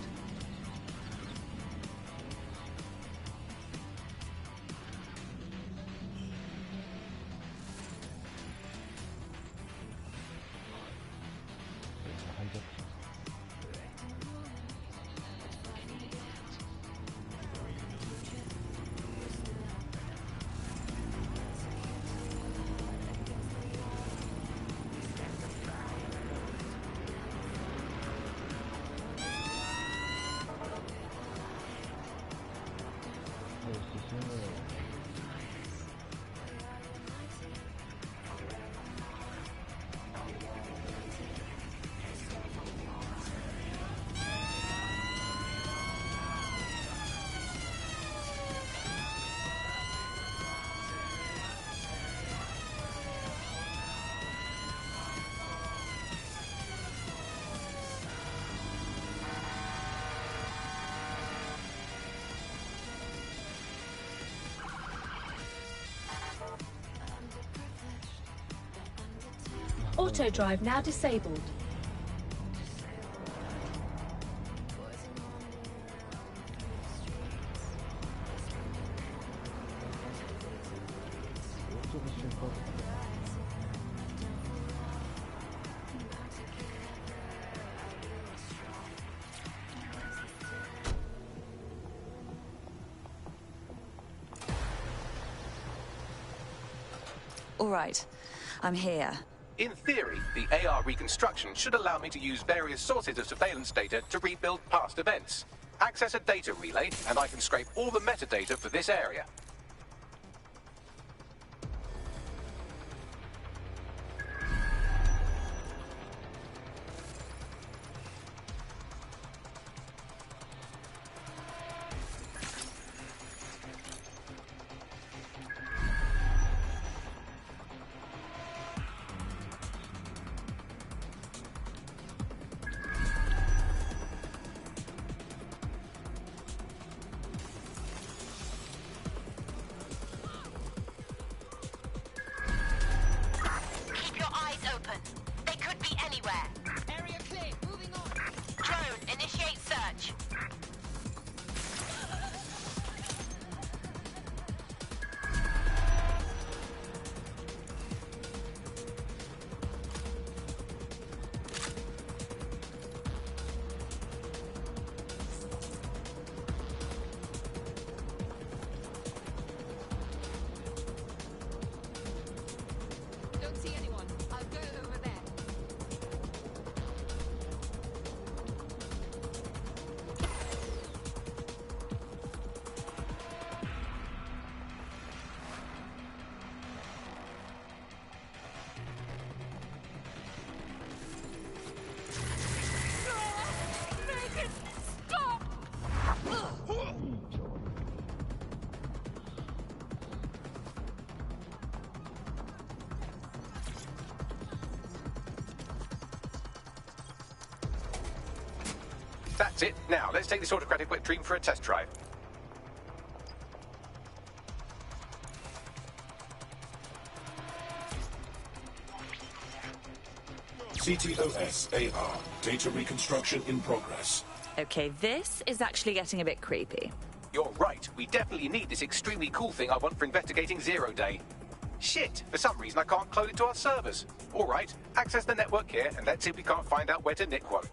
Auto drive now disabled. All right, I'm here. In theory, the AR reconstruction should allow me to use various sources of surveillance data to rebuild past events. Access a data relay, and I can scrape all the metadata for this area. That's it. Now, let's take this autocratic wet dream for a test drive. CTOS AR. Data reconstruction in progress. Okay, this is actually getting a bit creepy. You're right. We definitely need this extremely cool thing I want for investigating Zero Day. Shit! For some reason I can't clone it to our servers. All right, access the network here, and let's see if we can't find out where to nick one.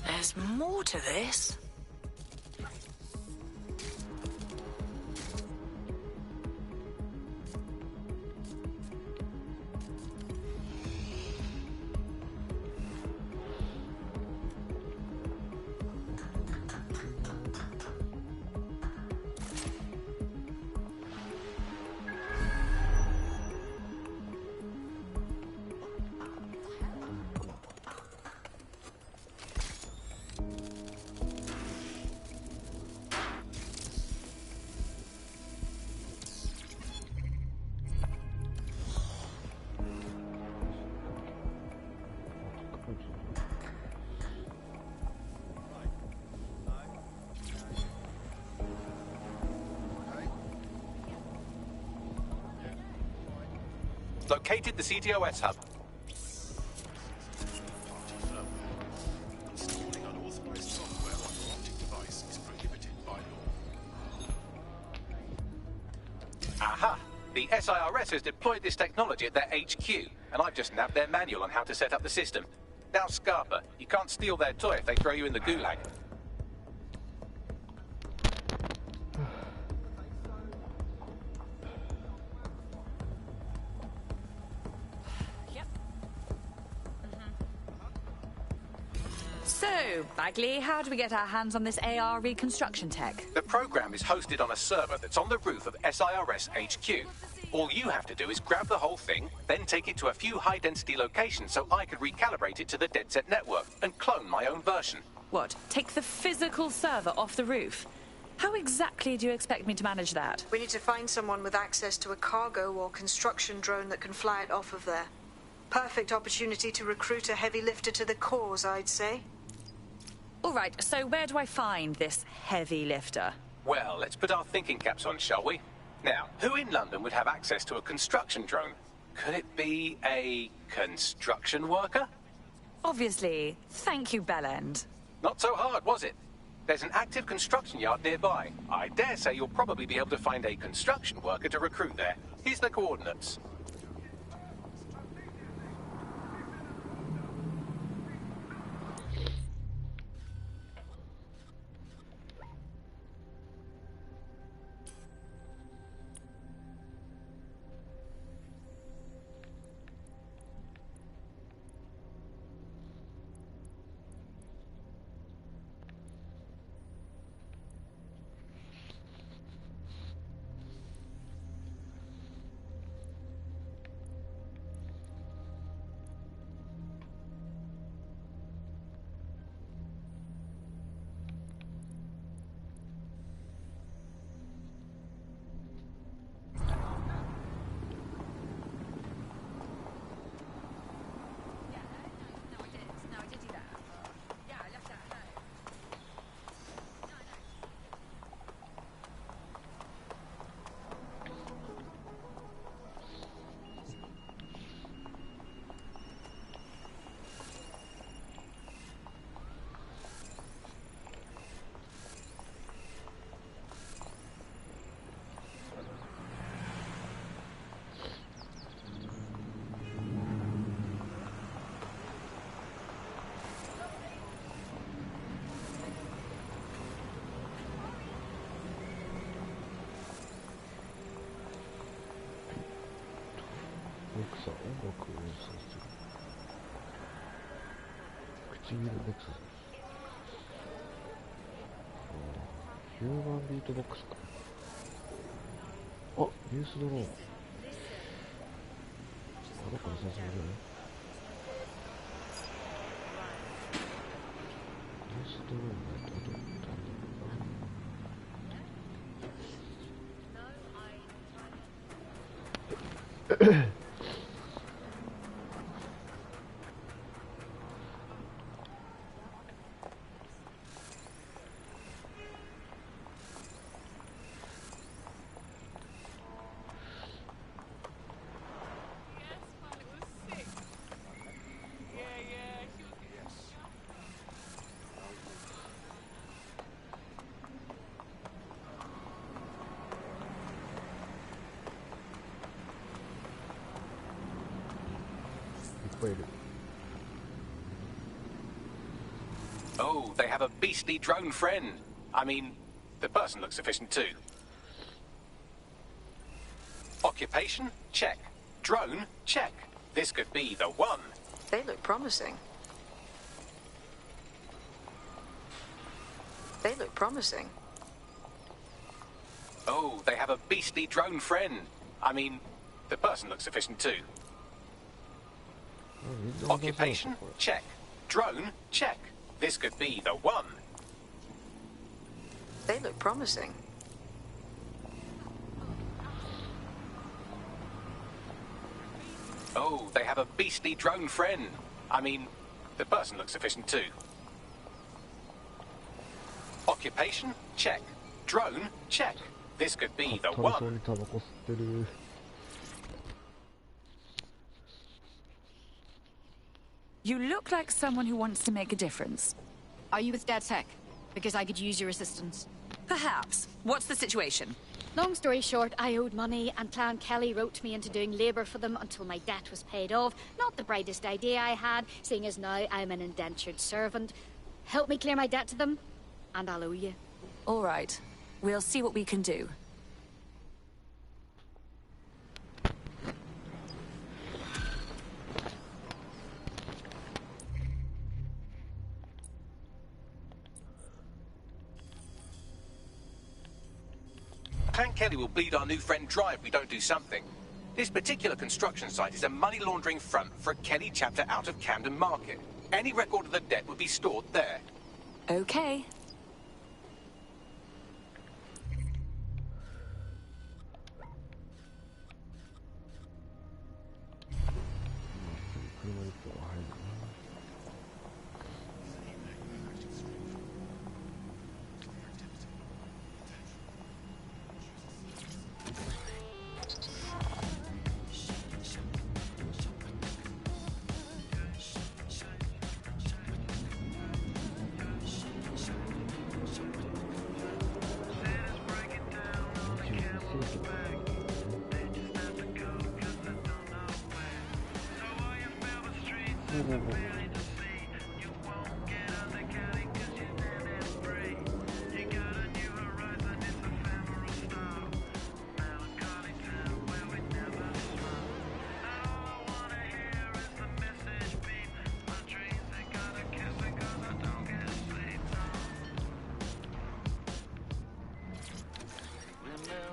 There's more to this. Located the CTOS hub. Installing unauthorized software on your optic device is prohibited by law. Aha! The SIRS has deployed this technology at their HQ, and I've just nabbed their manual on how to set up the system. Now, Scarpa, you can't steal their toy if they throw you in the gulag. So, Bagley, how do we get our hands on this AR reconstruction tech? The program is hosted on a server that's on the roof of SIRS HQ. All you have to do is grab the whole thing, then take it to a few high-density locations so I can recalibrate it to the DedSec network and clone my own version. What? Take the physical server off the roof? How exactly do you expect me to manage that? We need to find someone with access to a cargo or construction drone that can fly it off of there. Perfect opportunity to recruit a heavy lifter to the cause, I'd say. All right, so where do I find this heavy lifter? Well, let's put our thinking caps on, shall we? Now, who in London would have access to a construction drone? Could it be a construction worker? Obviously. Thank you, Bellend. Not so hard, was it? There's an active construction yard nearby. I dare say you'll probably be able to find a construction worker to recruit there. Here's the coordinates.音楽を演奏する唇ネクサスヒューマンビートボックスかあニュースドローンどっかの最初じゃないニュースドローンがどこ行ったんだろうなOh, they have a beastly drone friend. I mean, the person looks efficient too. Occupation? Check. Drone? Check. This could be the one. They look promising. They look promising. Oh, they have a beastly drone friend. I mean, the person looks efficient too. Occupation? Check. Drone? Check. This could be the one. They look promising. Oh, they have a beastly drone friend. I mean, the person looks efficient too. Occupation? Check. Drone? Check. This could be the one. You look like someone who wants to make a difference. Are you with DedSec? Because I could use your assistance. Perhaps. What's the situation? Long story short, I owed money, and Clan Kelly roped me into doing labour for them until my debt was paid off. Not the brightest idea I had, seeing as now I'm an indentured servant. Help me clear my debt to them, and I'll owe you. All right. We'll see what we can do. Clan Kelly will bleed our new friend dry if we don't do something. This particular construction site is a money laundering front for a Kelly chapter out of Camden Market. Any record of the debt would be stored there. Okay.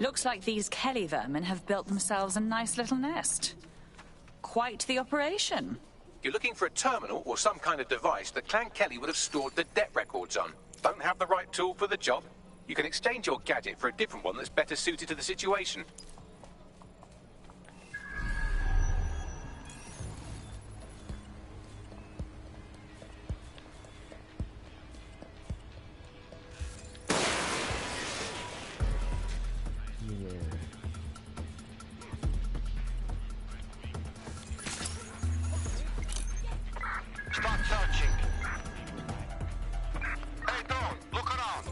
Looks like these Kelly vermin have built themselves a nice little nest. Quite the operation. You're looking for a terminal or some kind of device that Clan Kelly would have stored the debt records on. Don't have the right tool for the job? You can exchange your gadget for a different one that's better suited to the situation. Start searching. Hey, Dawn, look around.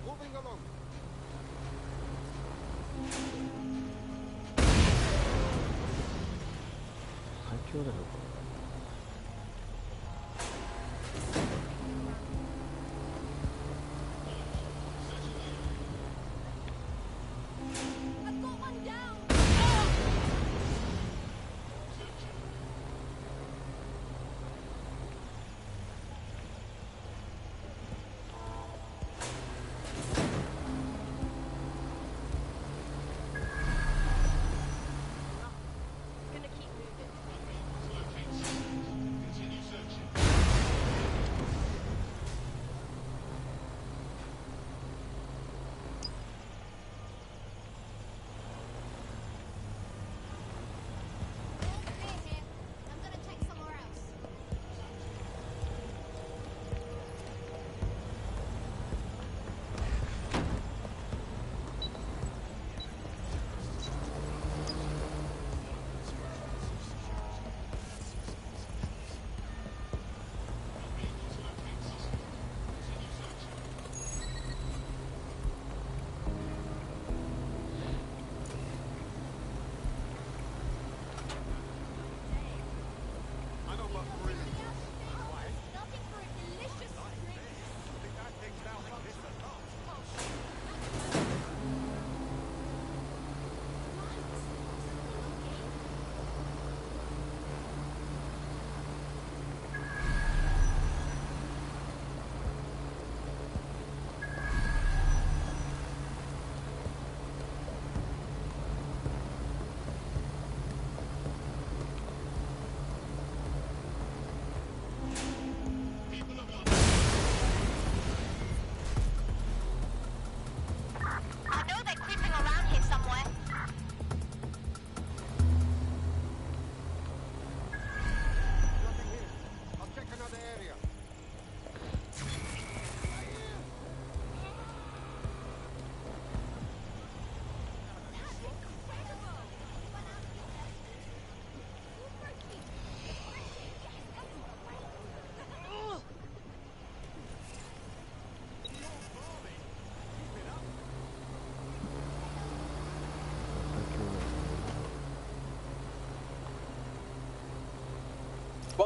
Moving along.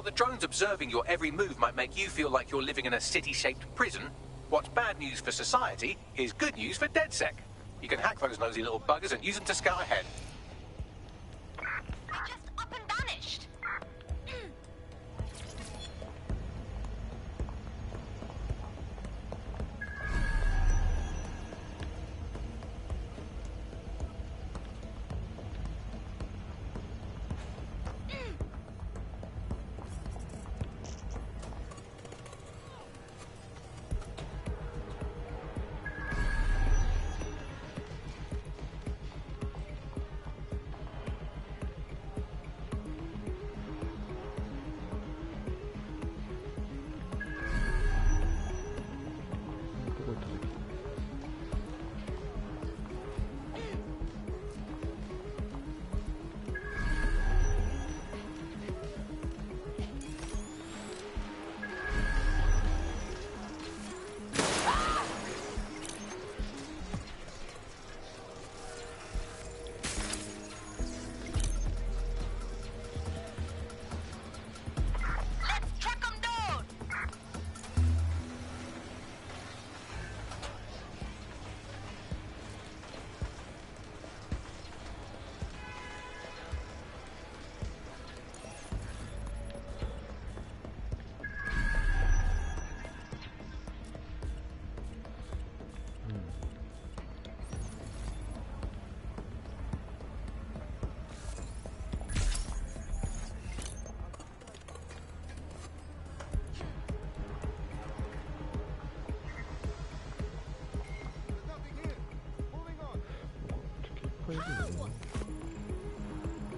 While the drones observing your every move might make you feel like you're living in a city-shaped prison, what's bad news for society is good news for DedSec. You can hack those nosy little buggers and use them to scout ahead. They just up and vanished.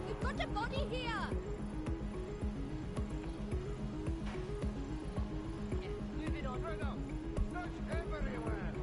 We've got a body here. Move it on. Search everywhere.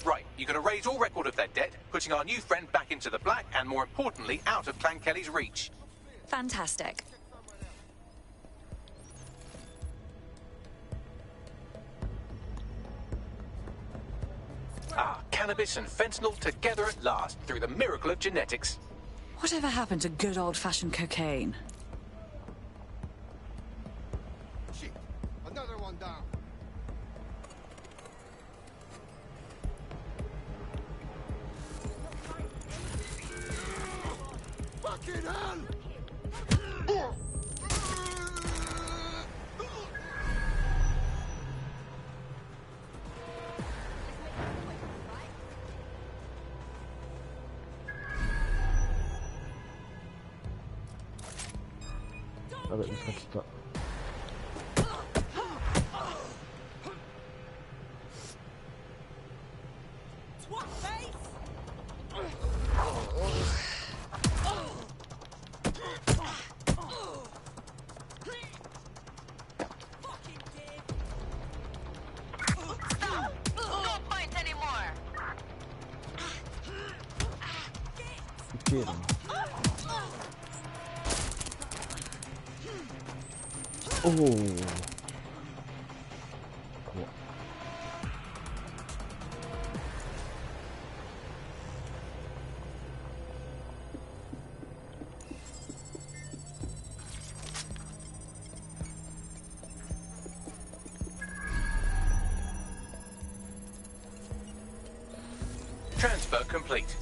Right, you can erase all record of their debt, putting our new friend back into the black and, more importantly, out of Clan Kelly's reach. Fantastic. Ah, cannabis and fentanyl together at last, through the miracle of genetics. Whatever happened to good old-fashioned cocaine? Shit. Another one down. Fucking hell! Alright, let's catch that. Get him. Oh. Cool. Transfer complete.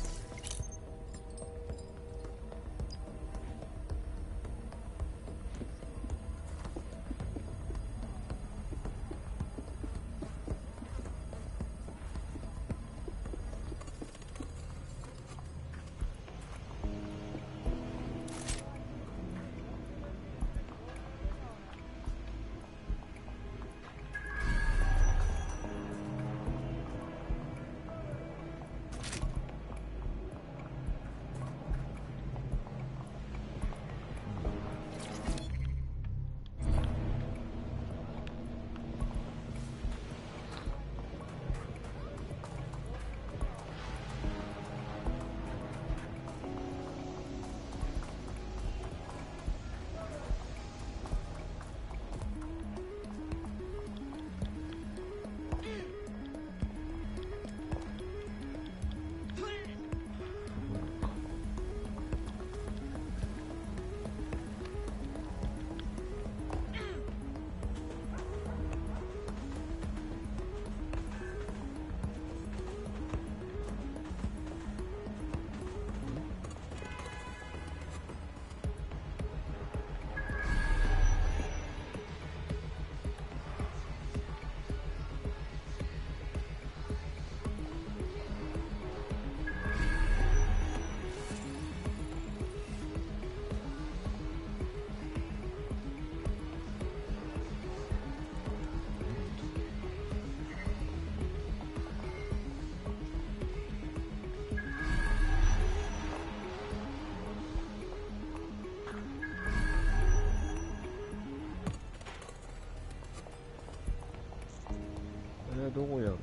れどこやるの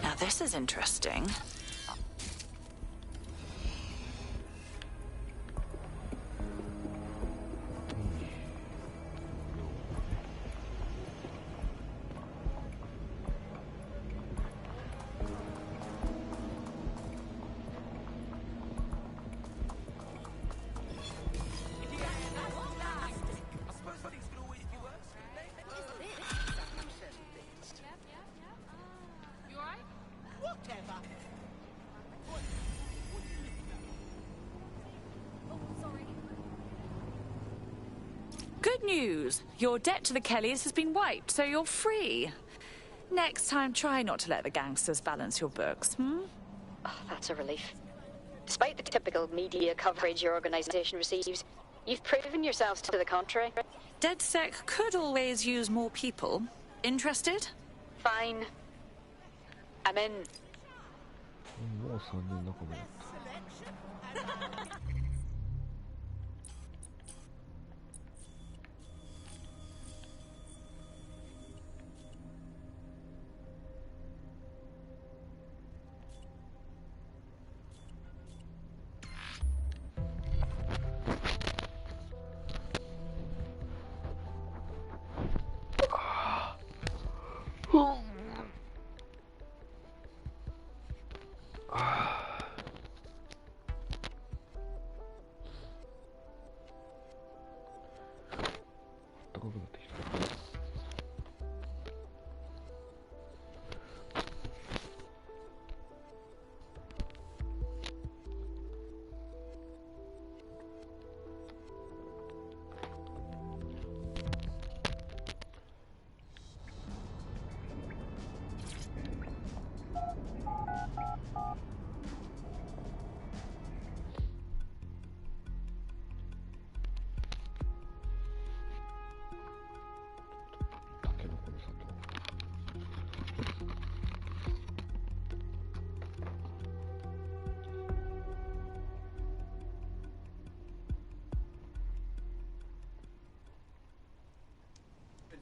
？Now this is interesting. Good news! Your debt to the Kellys has been wiped, so you're free. Next time, try not to let the gangsters balance your books, hmm? Oh, that's a relief. Despite the typical media coverage your organization receives, you've proven yourselves to the contrary. DedSec could always use more people. Interested? Fine. I'm in. もう3人仲間だった。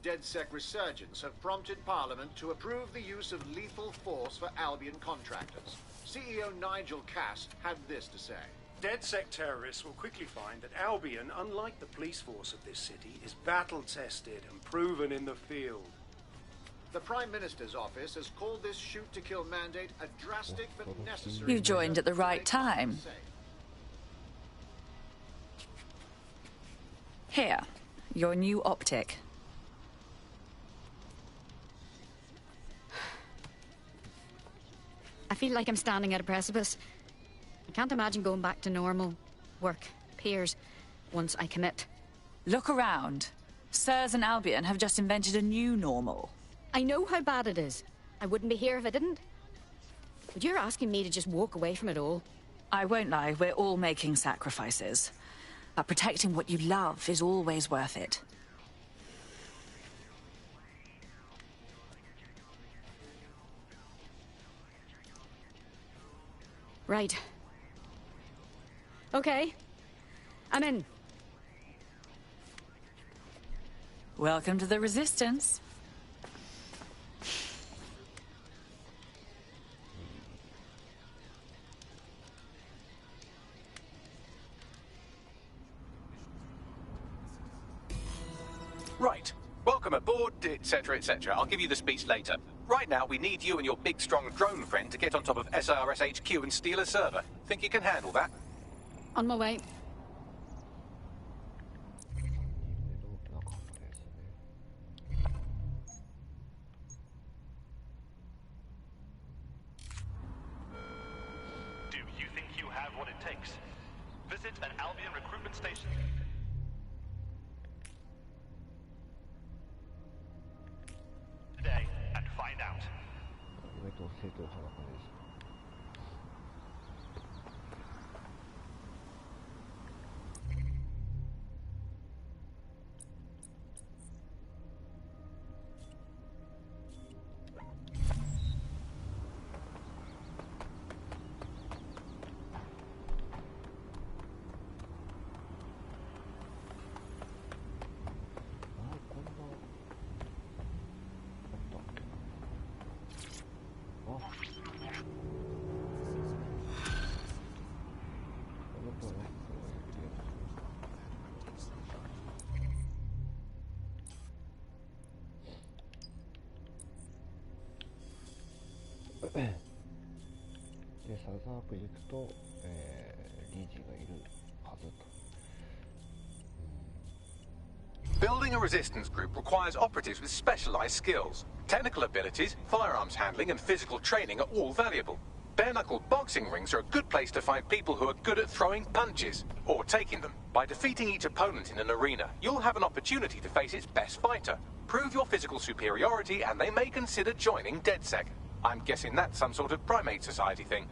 DedSec resurgence have prompted Parliament to approve the use of lethal force for Albion contractors. CEO Nigel Cass had this to say. DedSec terrorists will quickly find that Albion, unlike the police force of this city, is battle-tested and proven in the field. The Prime Minister's office has called this shoot-to-kill mandate a drastic but necessary... You joined at the right time. Here, your new optic. I feel like I'm standing at a precipice. I can't imagine going back to normal work, peers, once I commit. Look around. Sirs and Albion have just invented a new normal. I know how bad it is. I wouldn't be here if I didn't. But you're asking me to just walk away from it all. I won't lie, we're all making sacrifices. But protecting what you love is always worth it. Right. Okay. I'm in. Welcome to the Resistance. Right. Welcome aboard, etc., etc. I'll give you the speech later. Right now, we need you and your big, strong drone friend to get on top of SIRS HQ and steal a server. Think you can handle that? On my way. Do you think you have what it takes? Visit an Albion recruitment station. Today and find out. 意外と正統派な感じです。でサウザープ行くと、リージがいるはずと。Building a resistance group requires operatives with specialized skills. Technical abilities, firearms handling, and physical training are all valuable. Bare-knuckle boxing rings are a good place to find people who are good at throwing punches, or taking them. By defeating each opponent in an arena, you'll have an opportunity to face its best fighter. Prove your physical superiority, and they may consider joining DedSec. I'm guessing that's some sort of primate society thing.